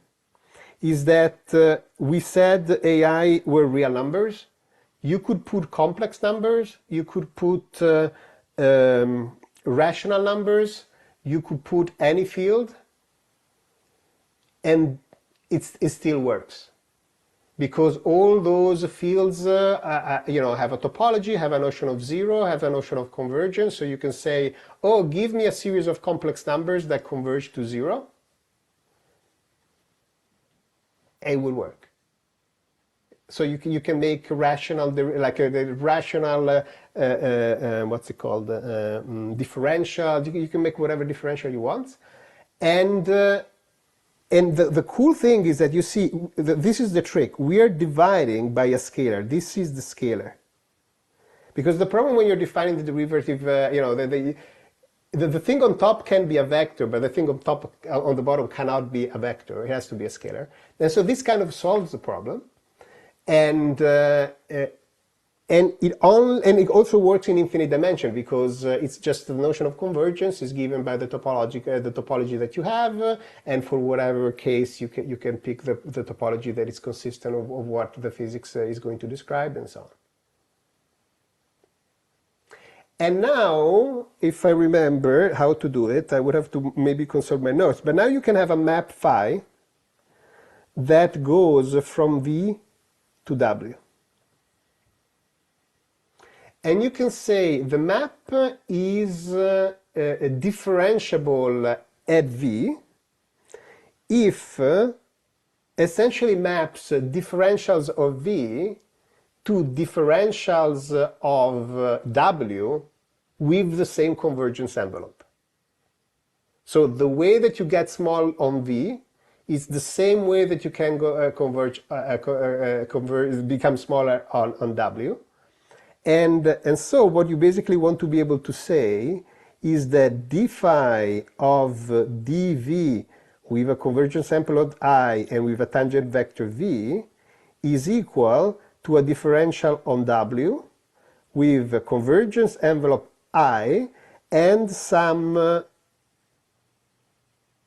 is that we said AI were real numbers. You could put complex numbers, you could put rational numbers, you could put any field, and it still works. Because all those fields have a topology, have a notion of zero, have a notion of convergence. So you can say, oh, give me a series of complex numbers that converge to zero. It will work. So you can make rational, like a rational, what's it called, differential. You can make whatever differential you want. And the cool thing is that you see, this is the trick. We are dividing by a scalar. This is the scalar. Because the problem when you're defining the derivative, the thing on top can be a vector, but the thing on top, on the bottom cannot be a vector. It has to be a scalar. And so this kind of solves the problem. And it also works in infinite dimension because it's just the notion of convergence is given by the topology that you have, and for whatever case you can pick the topology that is consistent of what the physics is going to describe, and so on. And now, if I remember how to do it, I would have to maybe consult my notes. But now you can have a map phi that goes from V to W. And you can say the map is differentiable at V if essentially maps differentials of V to differentials of W with the same convergence envelope. So the way that you get small on V is the same way that you can go become smaller on W. And so what you basically want to be able to say is that d phi of dv with a convergence envelope I and with a tangent vector v is equal to a differential on W with a convergence envelope I and some,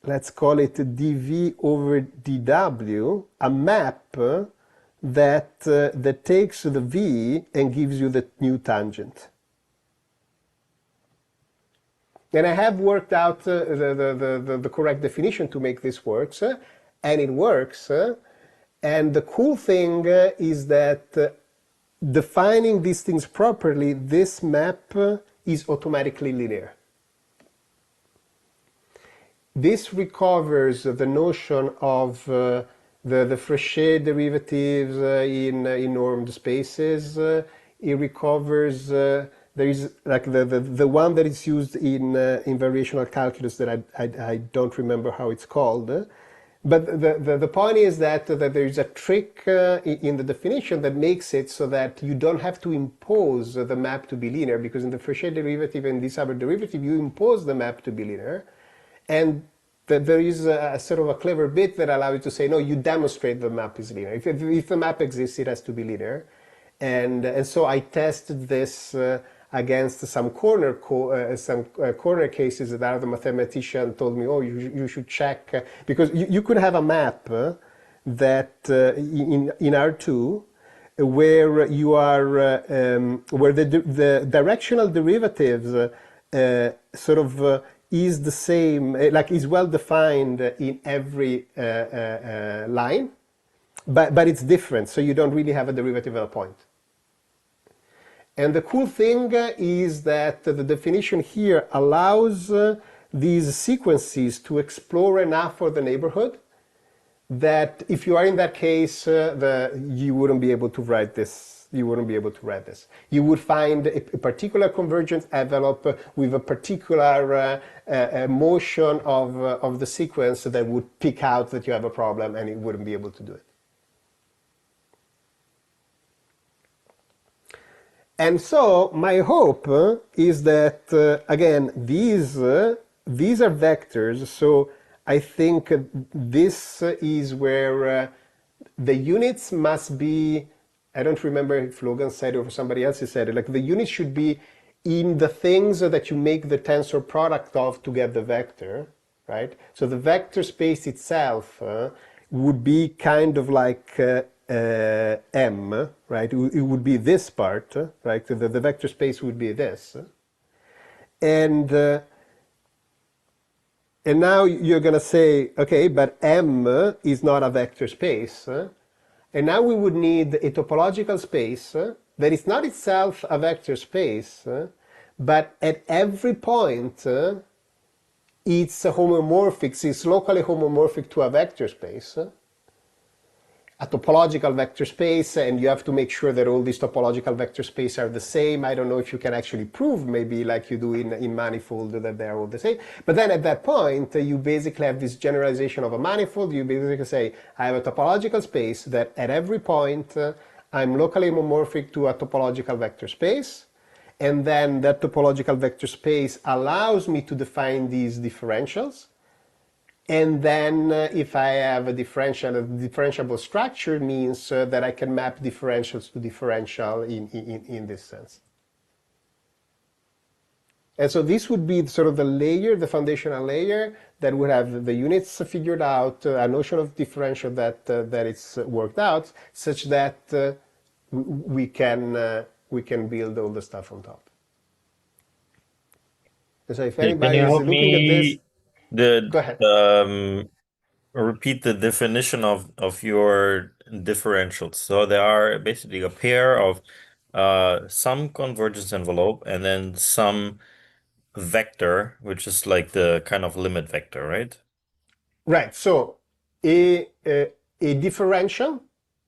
let's call it dv over dw, a map that takes the v and gives you the new tangent. And I have worked out the correct definition to make this work, and it works. And the cool thing is that defining these things properly, this map is automatically linear. This recovers the notion of the Frechet derivatives in normed spaces. It recovers, there is like the one that is used in variational calculus that I don't remember how it's called. But the point is that there is a trick in the definition that makes it so that you don't have to impose the map to be linear, because in the Frechet derivative and this other derivative, you impose the map to be linear. And that there is a sort of a clever bit that allows you to say, no, you demonstrate the map is linear. If the map exists, it has to be linear. And so I tested this against some corner cases that other mathematician told me, oh, you should check because you could have a map that in R2 where you are where the directional derivatives sort of is the same, like is well defined in every line, but it's different, so you don't really have a derivative at a point. And the cool thing is that the definition here allows these sequences to explore enough for the neighborhood that if you are in that case, you wouldn't be able to write this. You wouldn't be able to write this. You would find a particular convergence envelope with a particular motion of the sequence that would pick out that you have a problem, and it wouldn't be able to do it. And so my hope is that, again, these are vectors. So I think this is where the units must be, I don't remember if Logan said it or somebody else said it, like the units should be in the things that you make the tensor product of to get the vector, right? So the vector space itself would be kind of like M, right? It would be this part, right? The vector space would be this. And now you're going to say, okay, but M is not a vector space. And now we would need a topological space that is not itself a vector space, but at every point it's homomorphic, it's locally homomorphic to a vector space, a topological vector space, and you have to make sure that all these topological vector spaces are the same. I don't know if you can actually prove, maybe like you do in manifold, that they're all the same. But then at that point, you basically have this generalization of a manifold. You basically say, I have a topological space that at every point I'm locally homomorphic to a topological vector space. And then that topological vector space allows me to define these differentials. And then if I have a differentiable structure means that I can map differentials to differential in this sense. And so this would be sort of the layer, the foundational layer that would have the units figured out, a notion of differential that it's worked out, such that we can build all the stuff on top. And so if Can anybody you is help looking at this, me go ahead. repeat the definition of your differentials? So there are basically a pair of some convergence envelope and then some vector, which is like the kind of limit vector, right? Right. So a differential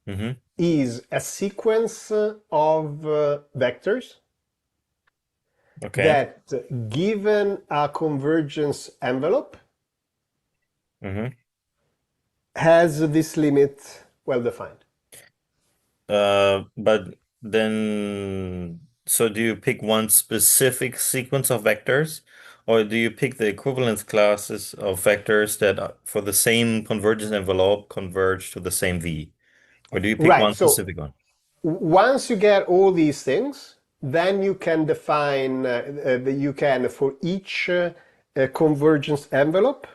Mm-hmm. is a sequence of vectors Okay. that, given a convergence envelope, Mm-hmm. has this limit well defined. But then, so do you pick one specific sequence of vectors, or do you pick the equivalence classes of vectors that for the same convergence envelope converge to the same V? Or do you pick Right. one So specific one? once you get all these things, then you can define you can, for each convergence envelope,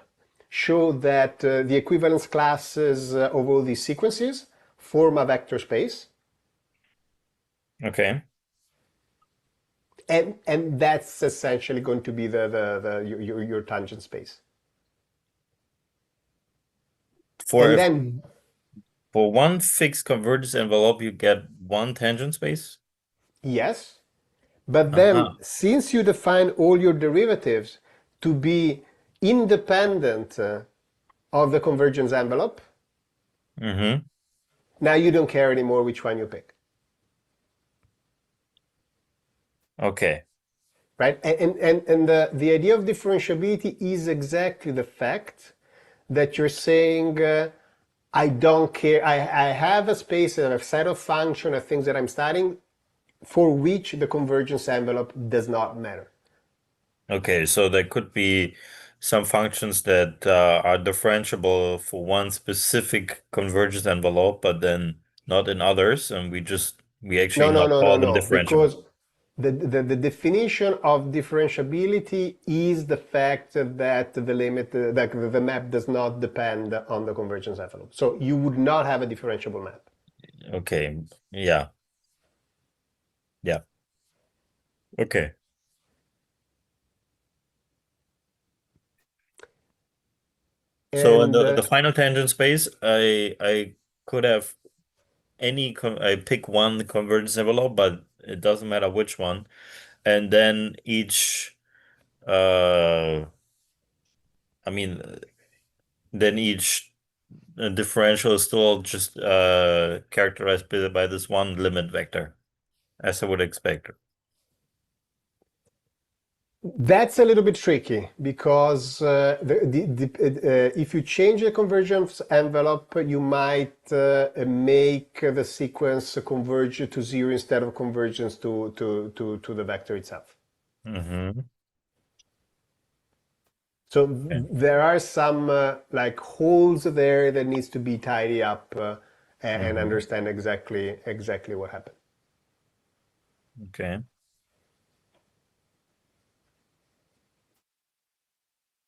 show that the equivalence classes of all these sequences form a vector space. Okay. And that's essentially going to be your tangent space. For And if, then, for one fixed convergence envelope, you get one tangent space? yes, but then Uh-huh. since you define all your derivatives to be independent of the convergence envelope, Mm-hmm. now you don't care anymore which one you pick. Okay. Right? And the idea of differentiability is exactly the fact that you're saying, I don't care, I have a space, a set of functions, of things that I'm studying, for which the convergence envelope does not matter. Okay, so there could be some functions that are differentiable for one specific convergence envelope, but then not in others, and we actually No, no, not no, no, call them no, differentiable. the definition of differentiability is the fact that the limit, that the map does not depend on the convergence envelope. So you would not have a differentiable map. Okay. Yeah. Yeah. Okay. So in And the final tangent space, I could have I pick one convergence envelope, but it doesn't matter which one. And then each I mean then each differential is still just characterized by this one limit vector, as I would expect. that's a little bit tricky because if you change the convergence envelope, you might make the sequence converge to zero instead of convergence to the vector itself. Mm-hmm. So Okay. there are some like holes there that needs to be tidy up and Mm-hmm. understand exactly what happened. Okay.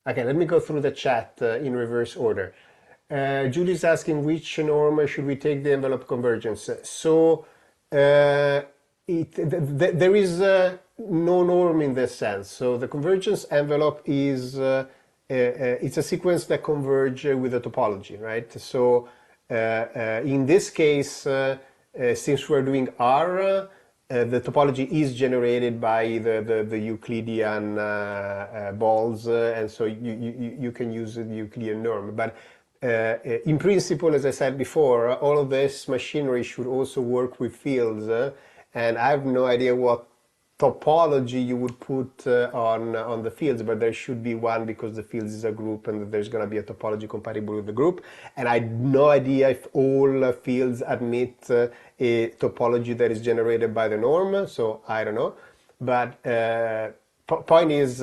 Okay, let me go through the chat in reverse order. Julie's asking which norm should we take the envelope convergence. So there is no norm in this sense. So the convergence envelope is it's a sequence that converge with a topology, right? So in this case, since we're doing R, the topology is generated by the Euclidean balls, and so you can use the Euclidean norm. But in principle, as I said before, all of this machinery should also work with fields, and I have no idea what topology you would put on the fields, but there should be one because the fields is a group and there's going to be a topology compatible with the group. And I have no idea if all fields admit a topology that is generated by the norm, so I don't know. But point is,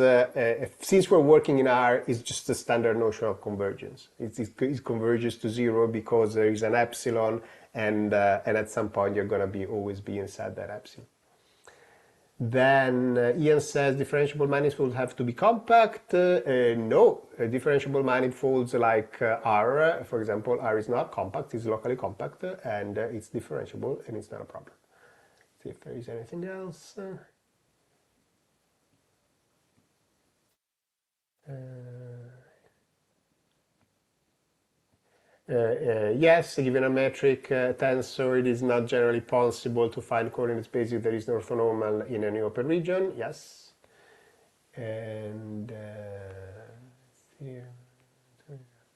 since we're working in R, it's just a standard notion of convergence. It converges to zero because there is an epsilon, and at some point you're going to always be inside that epsilon. Then Ian says differentiable manifolds have to be compact. No, differentiable manifolds like R, for example, R is not compact, it's locally compact, and it's differentiable, and it's not a problem. See if there is anything else. Yes, given a metric tensor, it is not generally possible to find coordinate space if there is no orthonormal in any open region. Yes. And here.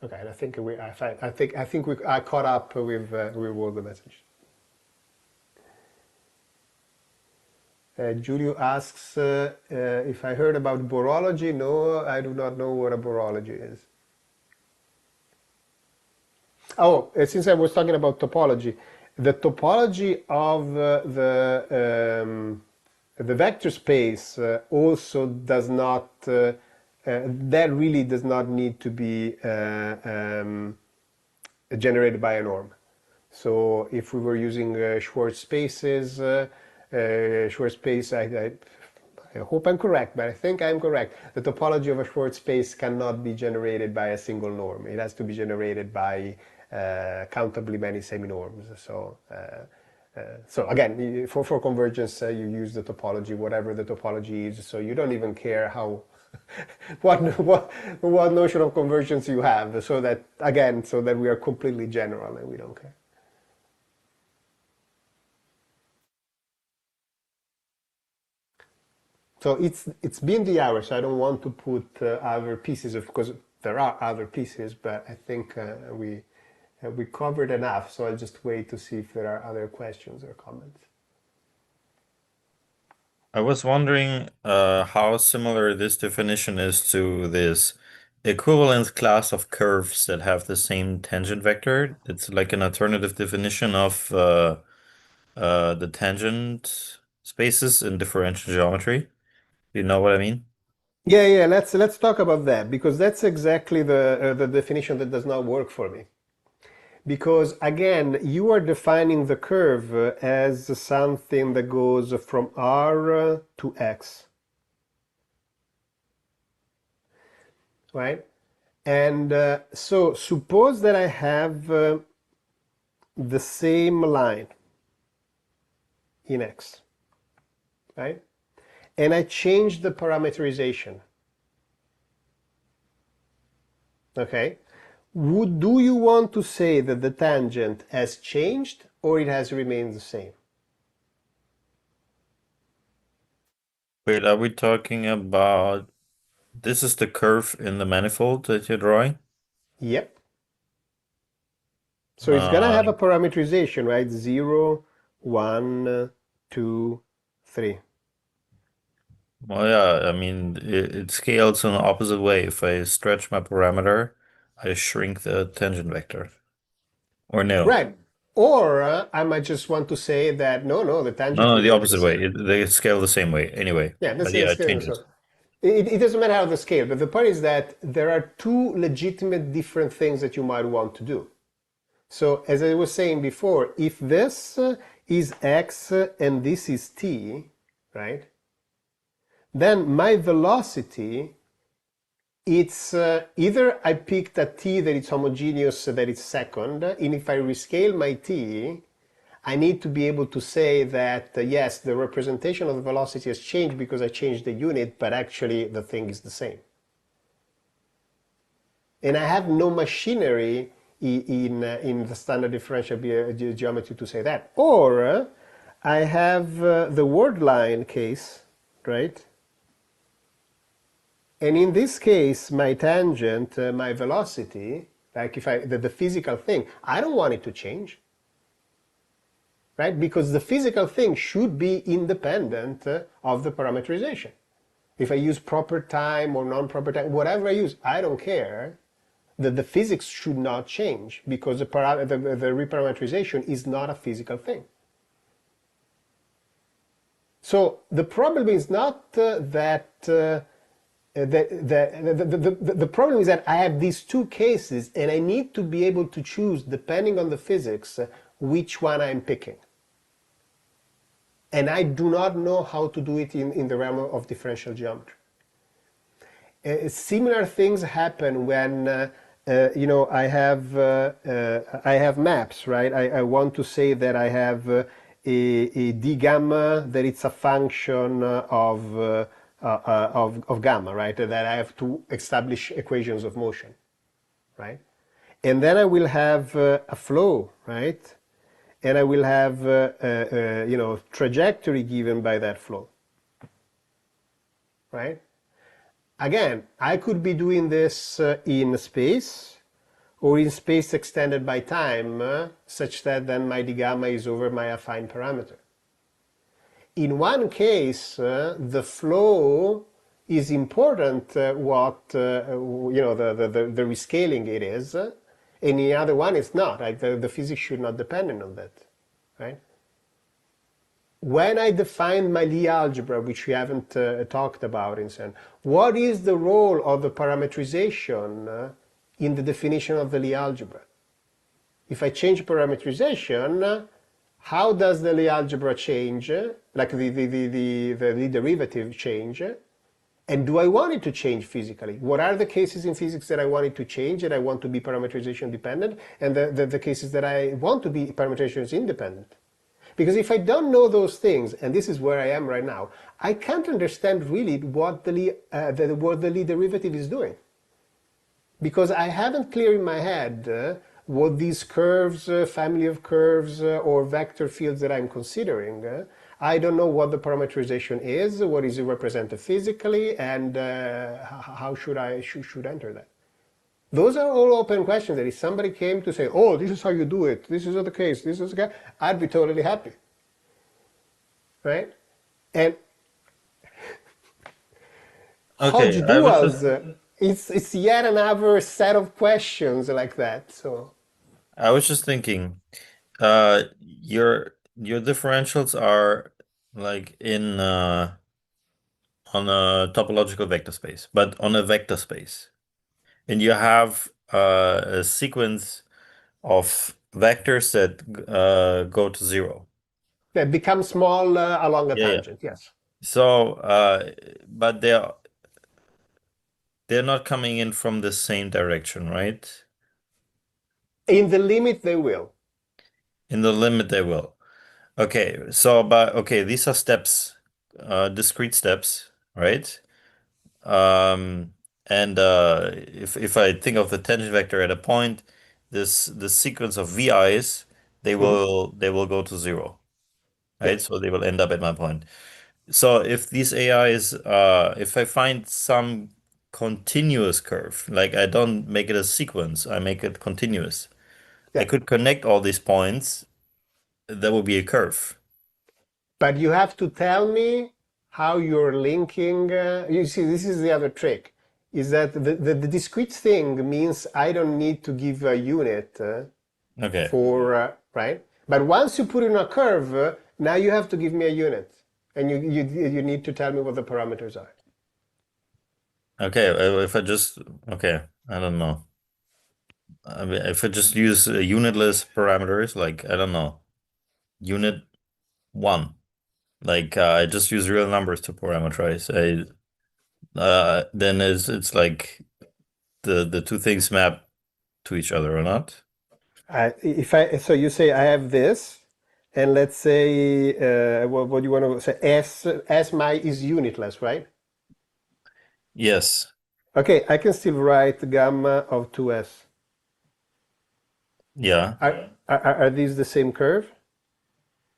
Okay, and I think I caught up with all the messages. Julio asks if I heard about borology. No, I do not know what a borology is. Oh, since I was talking about topology, the topology of the vector space also does not, that really does not need to be generated by a norm. So if we were using Schwartz spaces, Schwartz space, I hope I'm correct, but I think I'm correct. The topology of a Schwartz space cannot be generated by a single norm. It has to be generated by countably many semi-norms. So again, for convergence, you use the topology, whatever the topology is. So you don't even care how what notion of convergence you have. So that again, so that we are completely general and we don't care. So it's been the hour, so I don't want to put other pieces of, because there are other pieces, but I think we covered enough. So I'll just wait to see if there are other questions or comments. I was wondering how similar this definition is to this equivalence class of curves that have the same tangent vector. It's like an alternative definition of the tangent spaces in differential geometry. Do you know what I mean? Yeah. Let's talk about that because that's exactly the definition that does not work for me. Because again, you are defining the curve as something that goes from R to X, right? And so suppose that I have the same line in X, right? And I change the parameterization, okay? Do you want to say that the tangent has changed or it has remained the same? Wait, are we talking about this is the curve in the manifold that you're drawing? Yep. So it's gonna Uh, have a parameterization, right? 0, 1, 2, 3. well, yeah, I mean, it scales in the opposite way. If I stretch my parameter, I shrink the tangent vector. Or no? Right. Or I might just want to say that no, the tangent No, no, the remains the opposite way. same. They scale the same way anyway. Yeah, the But same yeah, it scale. changes. So it doesn't matter how the scale, but the point is that there are two legitimate different things that you might want to do. So as I was saying before, if this is x and this is t, right? Then my velocity, it's either I picked a t that is homogeneous, that it's second, and if I rescale my t, I need to be able to say that yes, the representation of the velocity has changed because I changed the unit, but actually the thing is the same. And I have no machinery in the standard differential geometry to say that. Or I have the word line case, right? And in this case, my tangent, my velocity, like if the physical thing, I don't want it to change, right? Because the physical thing should be independent of the parameterization. If I use proper time or non-proper time, whatever I use, I don't care. That the physics should not change because the reparameterization is not a physical thing. So the problem is not the problem is that I have these two cases and I need to be able to choose, depending on the physics, which one I'm picking. And I do not know how to do it in the realm of differential geometry. Similar things happen when I have maps, right? I want to say that I have a d gamma that it's a function of gamma, right? That I have to establish equations of motion, right? And then I will have a flow, right? And I will have trajectory given by that flow, right? Again, I could be doing this in space or in space extended by time, such that then my d gamma is over my affine parameter. In one case, the flow is important, the rescaling it is, and in the other one it's not. Like the physics should not depend on that, right? When I define my Lie algebra, which we haven't talked about in CERN, what is the role of the parametrization in the definition of the Lie algebra? If I change parametrization, how does the Lie algebra change? Like the derivative change? And do I want it to change physically? What are the cases in physics that I want it to change and I want to be parametrization dependent, and the cases that I want to be parametrization independent? Because if I don't know those things, and this is where I am right now, I can't understand really what the Lie derivative is doing. Because I haven't clear in my head what these curves, family of curves, or vector fields that I'm considering. I don't know what the parameterization is, what is it represented physically, and how should I should enter that. Those are all open questions that if somebody came to say, oh, this is how you do it, this is the case, this is the case, I'd be totally happy, right? And Okay, Hodge I was just duals, it's yet another set of questions like that. So thinking, your differentials are like in on a topological vector space, but on a vector space. And you have a sequence of vectors that go to zero. They become small along a Yeah, yeah. tangent, yes. So, but they're not coming in from the same direction, right? In the limit, they will. In the limit, they will. Okay, so but okay, these are steps, discrete steps, right? And if I think of the tangent vector at a point, this sequence of vi's, Mhm. they will go to zero, Yeah. right? So they will end up at my point. So if these AIs, if I find some continuous curve, like I don't make it a sequence, I make it continuous. I Yeah. could connect all these points. That would be a curve. But you have to tell me how you're linking. You see, this is the other trick, is that the discrete thing means I don't need to give a unit Okay. for, right? But once you put in a curve, now you have to give me a unit. And you need to tell me what the parameters are. Okay. If I just, okay, I don't know. I mean, if I just use unitless parameters, like, I don't know, unit one, like I just use real numbers to parameterize. Then it's like the two things map to each other or not? If I so you say I have this, and let's say what do you want to say? S my is unitless, right? Yes. Okay, I can still write gamma of 2s. Yeah. Are these the same curve?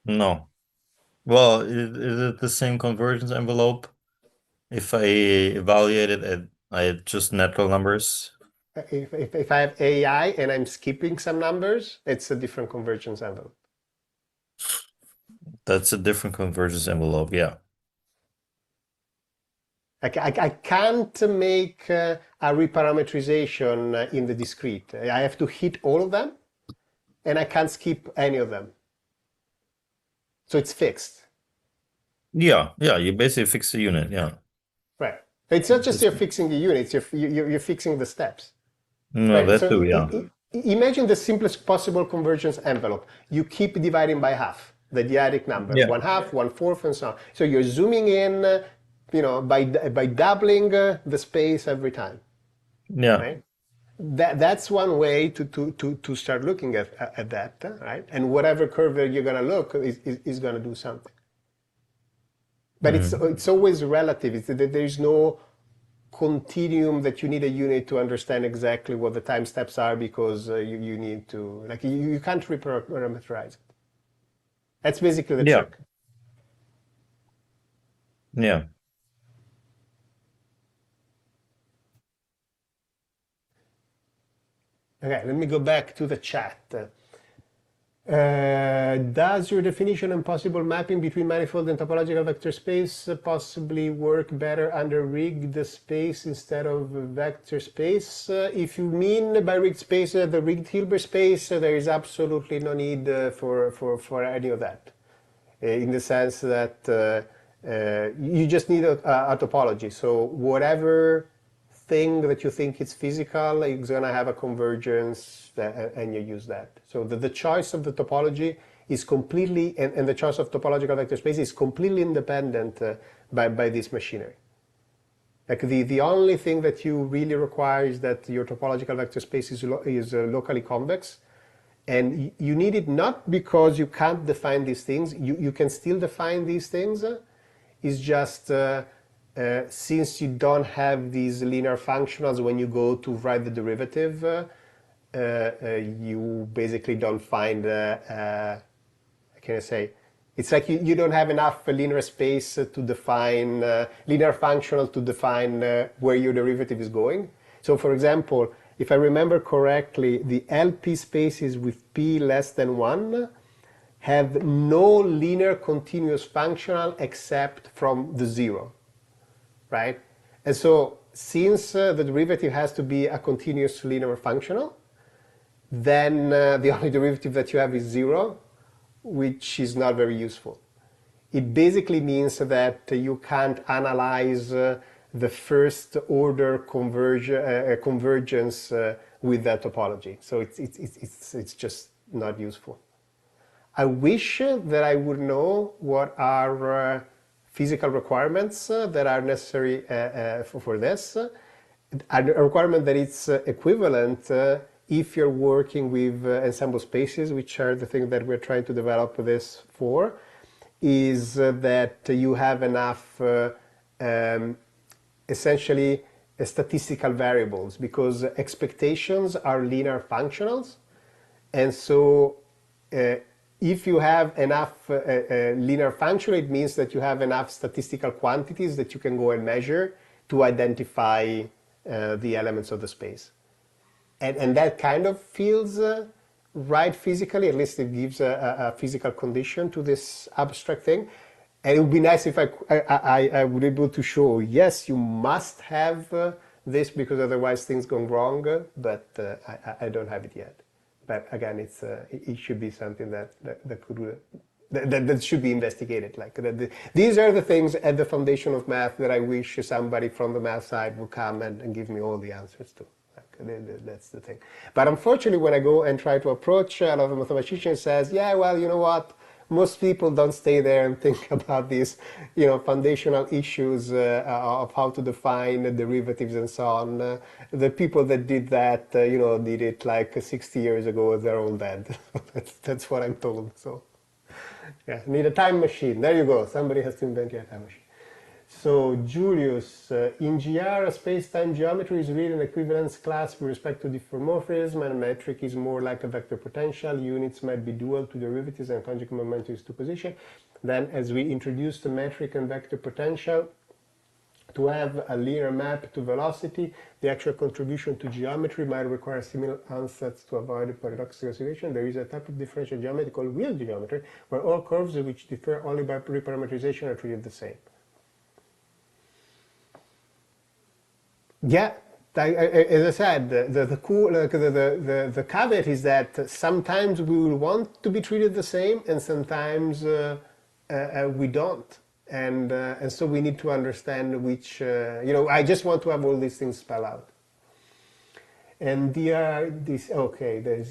No. Well, is it the same convergence envelope if I evaluate it at just natural numbers? If I have AI and I'm skipping some numbers, it's a different convergence envelope. That's a different convergence envelope. Yeah. I can't make a reparametrization in the discrete. I have to hit all of them, and I can't skip any of them. So it's fixed. Yeah. Yeah. You basically fix the unit. Yeah. Right. It's not just Just, you're fixing the units, you're fixing the steps. no, Right. that So too. Yeah. imagine the simplest possible convergence envelope. You keep dividing by half the dyadic number, Yeah. one half, one fourth, and so on. So you're zooming in, by doubling the space every time, Yeah. right? That's one way to start looking at that, right? And whatever curve that you're gonna look is gonna do something. But Mhm. it's always relative. There's no continuum that you need a unit to understand exactly what the time steps are because you need to like you can't reparameterize it. That's basically the Yeah. trick. Yeah. Okay, let me go back to the chat. Does your definition and possible mapping between manifold and topological vector space possibly work better under rigged space instead of vector space? If you mean by rigged space the rigged Hilbert space, there is absolutely no need for any of that. In the sense that you just need a topology. So whatever thing that you think is physical, it's going to have a convergence and you use that. So the choice of the topology is completely, and the choice of topological vector space is completely independent by this machinery. Like the only thing that you really require is that your topological vector space is locally convex. And you need it not because you can't define these things, you can still define these things. It's just since you don't have these linear functionals when you go to write the derivative, you basically don't find, how can I say, it's like you don't have enough linear space to define, linear functional to define where your derivative is going. So for example, if I remember correctly, the LP spaces with p less than 1 have no linear continuous functional except from the 0, right? And so since the derivative has to be a continuous linear functional, then the only derivative that you have is 0, which is not very useful. It basically means that you can't analyze the first order convergence with that topology. So it's just not useful. I wish that I would know what are physical requirements that are necessary for this. A requirement that it's equivalent if you're working with ensemble spaces, which are the thing that we're trying to develop this for, is that you have enough essentially statistical variables, because expectations are linear functionals, and so if you have enough linear function, it means that you have enough statistical quantities that you can go and measure to identify the elements of the space. And that kind of feels right physically, at least it gives a physical condition to this abstract thing. And it would be nice if I would be able to show, yes, you must have this because otherwise things go wrong, but I don't have it yet. But again, it should be something that should be investigated. Like these are the things at the foundation of math that I wish somebody from the math side would come and give me all the answers to. That's the thing. But unfortunately, when I go and try to approach a lot of mathematicians, says, yeah, well, you know what? Most people don't stay there and think about these, foundational issues of how to define derivatives and so on. The people that did that, did it like 60 years ago. They're all dead. That's what I'm told. So, yeah, need a time machine. There you go. Somebody has to invent a time machine. So Julius, in GR, space-time geometry is really an equivalence class with respect to diffeomorphism, and metric is more like a vector potential. Units might be dual to derivatives and conjugate momentum is to position. Then, as we introduce the metric and vector potential to have a linear map to velocity, the actual contribution to geometry might require similar ansatz to avoid a paradoxical situation. There is a type of differential geometry called real geometry, where all curves which differ only by reparametrization are treated the same. Yeah, as I said, the caveat is that sometimes we will want to be treated the same, and sometimes we don't, and so we need to understand which. I just want to have all these things spelled out. And there's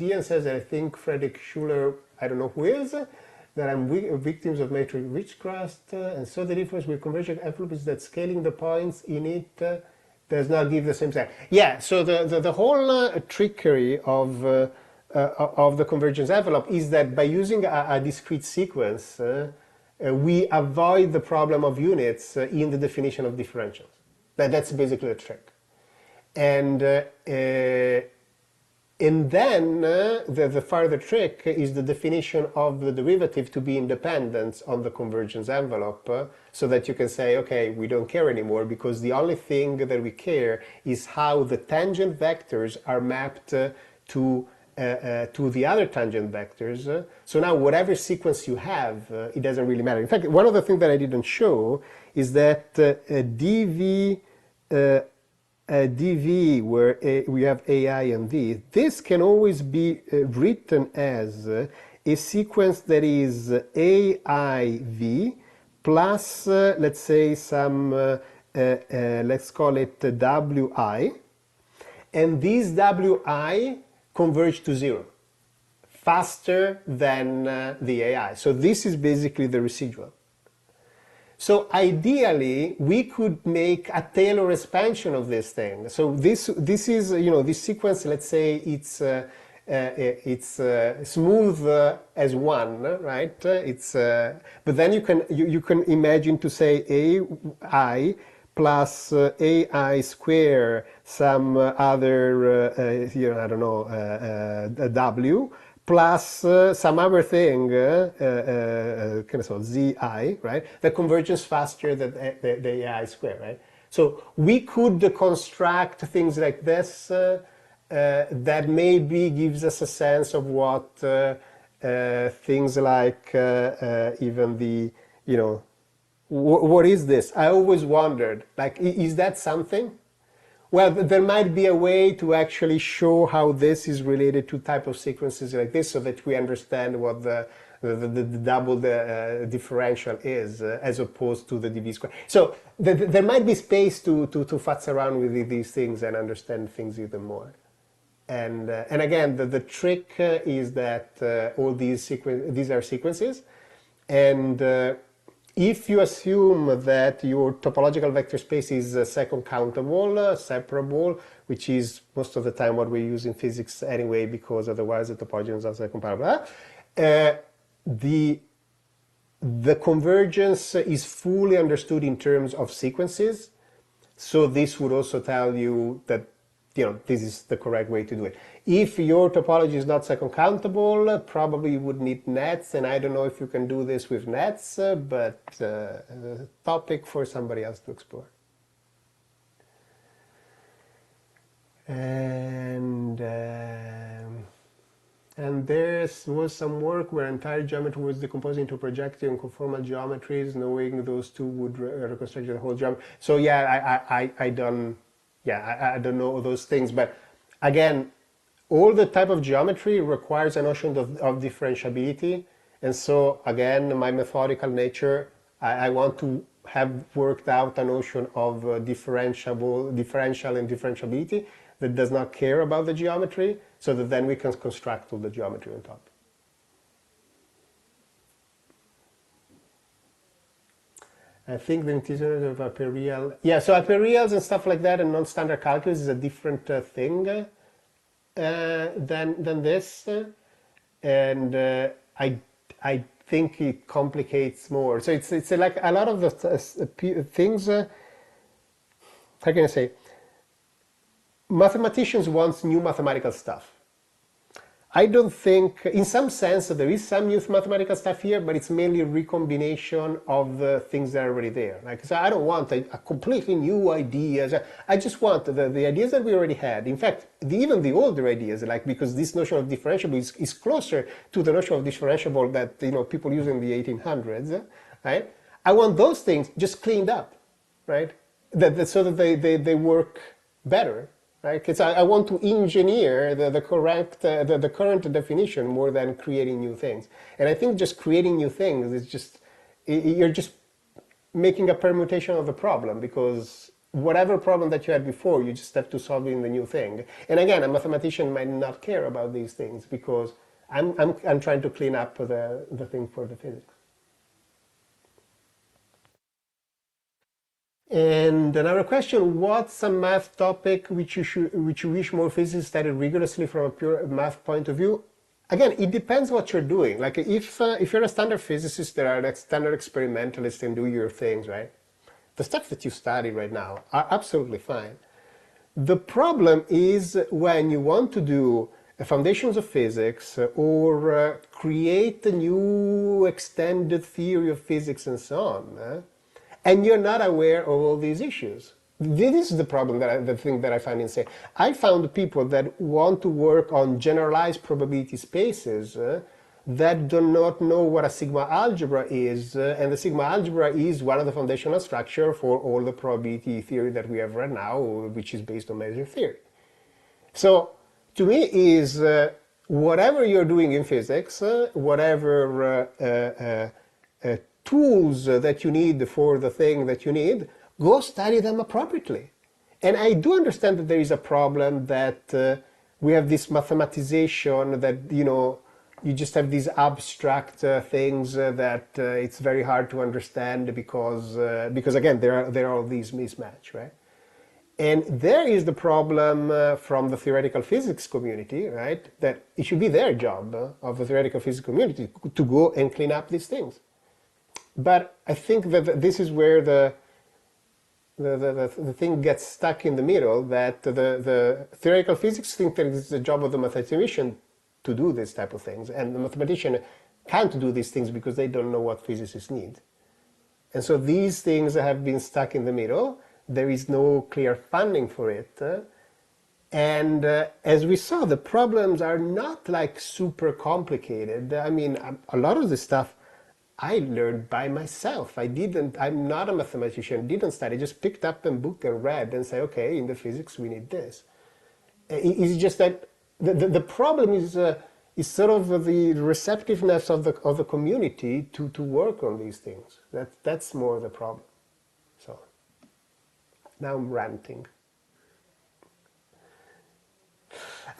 Ian says that I think Frederick Schuller, I don't know who is, that I'm victims of matrix witchcraft, and so the difference with convergent envelope is that scaling the points in it does not give the same size. Yeah, so the whole trickery of the convergence envelope is that by using a discrete sequence, we avoid the problem of units in the definition of differentials. That's basically the trick. And then the further trick is the definition of the derivative to be independent on the convergence envelope, so that you can say, okay, we don't care anymore, because the only thing that we care is how the tangent vectors are mapped to the other tangent vectors. So now whatever sequence you have, it doesn't really matter. In fact, one other thing that I didn't show is that dv dv, where we have ai and v, this can always be written as a sequence that is aiv plus, let's say, some, let's call it wi, and these wi converge to 0 faster than the ai. So this is basically the residual. So ideally, we could make a Taylor expansion of this thing. So this is, this sequence, let's say it's smooth as 1, right? But then you can imagine to say ai plus ai square some other, I don't know, w, plus some other thing, zi, right? The convergence faster than the ai square, right? So we could construct things like this that maybe gives us a sense of what things like even the, what is this? I always wondered, like, is that something? Well, there might be a way to actually show how this is related to type of sequences like this, so that we understand what the double differential is, as opposed to the dB square. So there might be space to futz around with these things and understand things even more. And again, the trick is that all these are sequences, and if you assume that your topological vector space is second countable, separable, which is most of the time what we use in physics anyway, because otherwise the topologies are second comparable, the convergence is fully understood in terms of sequences. So this would also tell you that this is the correct way to do it. If your topology is not second countable, probably you would need nets, and I don't know if you can do this with nets, but a topic for somebody else to explore. And there was some work where entire geometry was decomposed into projective and conformal geometries, knowing those two would reconstruct the whole geometry. So yeah, I don't know those things, but again, all the type of geometry requires a notion of differentiability, and so again, my methodical nature, I want to have worked out a notion of differential and differentiability that does not care about the geometry, so that then we can construct all the geometry on top. I think the integers of hyperreal, so hyperreals and stuff like that and non-standard calculus is a different thing than this, and I think it complicates more. So it's like a lot of the things. How can I say? Mathematicians want new mathematical stuff. I don't think, in some sense, there is some new mathematical stuff here, but it's mainly a recombination of the things that are already there. Like, so I don't want a completely new ideas. I just want the ideas that we already had. In fact, even the older ideas, like, because this notion of differentiable is closer to the notion of differentiable that people use in the 1800s, right? I want those things just cleaned up, right? So that they work better. Right? Because I want to engineer the current definition more than creating new things. And I think just creating new things is you're just making a permutation of the problem, because whatever problem that you had before, you just have to solve it in the new thing. And again, a mathematician might not care about these things, because I'm trying to clean up the thing for the physics. And another question: what's a math topic which you wish more physicists studied rigorously from a pure math point of view? Again, it depends what you're doing. Like, if you're a standard physicist, there are like standard experimentalists and do your things, right? The stuff that you study right now are absolutely fine. The problem is when you want to do foundations of physics or create a new extended theory of physics and so on. And you're not aware of all these issues. This is the problem, the thing that I find insane. I found people that want to work on generalized probability spaces that do not know what a sigma algebra is, and the sigma algebra is one of the foundational structure for all the probability theory that we have right now, which is based on measure theory. So to me is whatever you're doing in physics, whatever tools that you need for the thing that you need, go study them appropriately. And I do understand that there is a problem that we have this mathematization that, you just have these abstract things that it's very hard to understand because again, there are all these mismatch, right? And there is the problem from the theoretical physics community, right? That it should be their job of the theoretical physics community to go and clean up these things. But I think that this is where the thing gets stuck in the middle, that the theoretical physics think that it's the job of the mathematician to do this type of things, and the mathematician can't do these things because they don't know what physicists need. And so these things have been stuck in the middle. There is no clear funding for it. And as we saw, the problems are not like super complicated. I mean, a lot of the stuff I learned by myself. I'm not a mathematician, didn't study, just picked up a book and read and say, okay, in the physics we need this. It's just that the problem is sort of the receptiveness of the community to work on these things. That's more the problem. So now I'm ranting.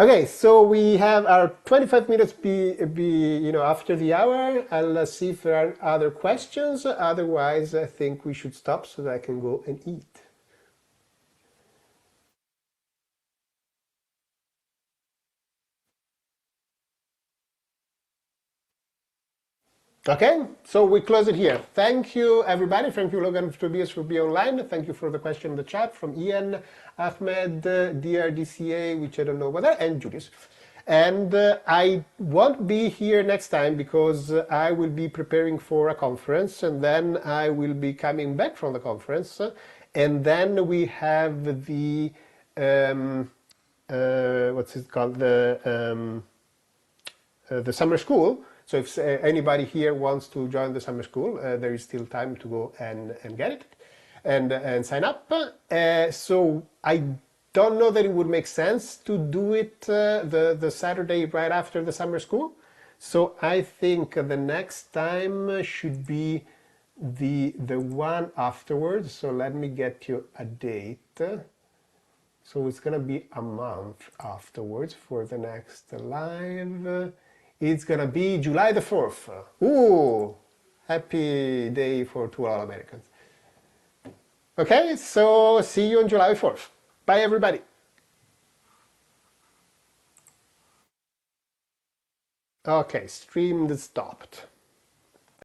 Okay, so we have our 25 minutes after the hour. I'll see if there are other questions. Otherwise, I think we should stop so that I can go and eat. Okay, so we close it here. Thank you, everybody. Thank you, Logan, Tobias, for being online. Thank you for the question in the chat from Ian, Ahmed, DRDCA, which I don't know what that, and Julius. And I won't be here next time because I will be preparing for a conference, and then I will be coming back from the conference, and then we have the what's it called, the summer school. So if anybody here wants to join the summer school, there is still time to go and get it and sign up. So I don't know that it would make sense to do it the Saturday right after the summer school. So I think the next time should be the one afterwards. So let me get you a date. So it's gonna be a month afterwards for the next live. It's gonna be July the 4th. Ooh, happy day to all Americans. Okay, so see you on July 4th. Bye, everybody. Okay, stream stopped.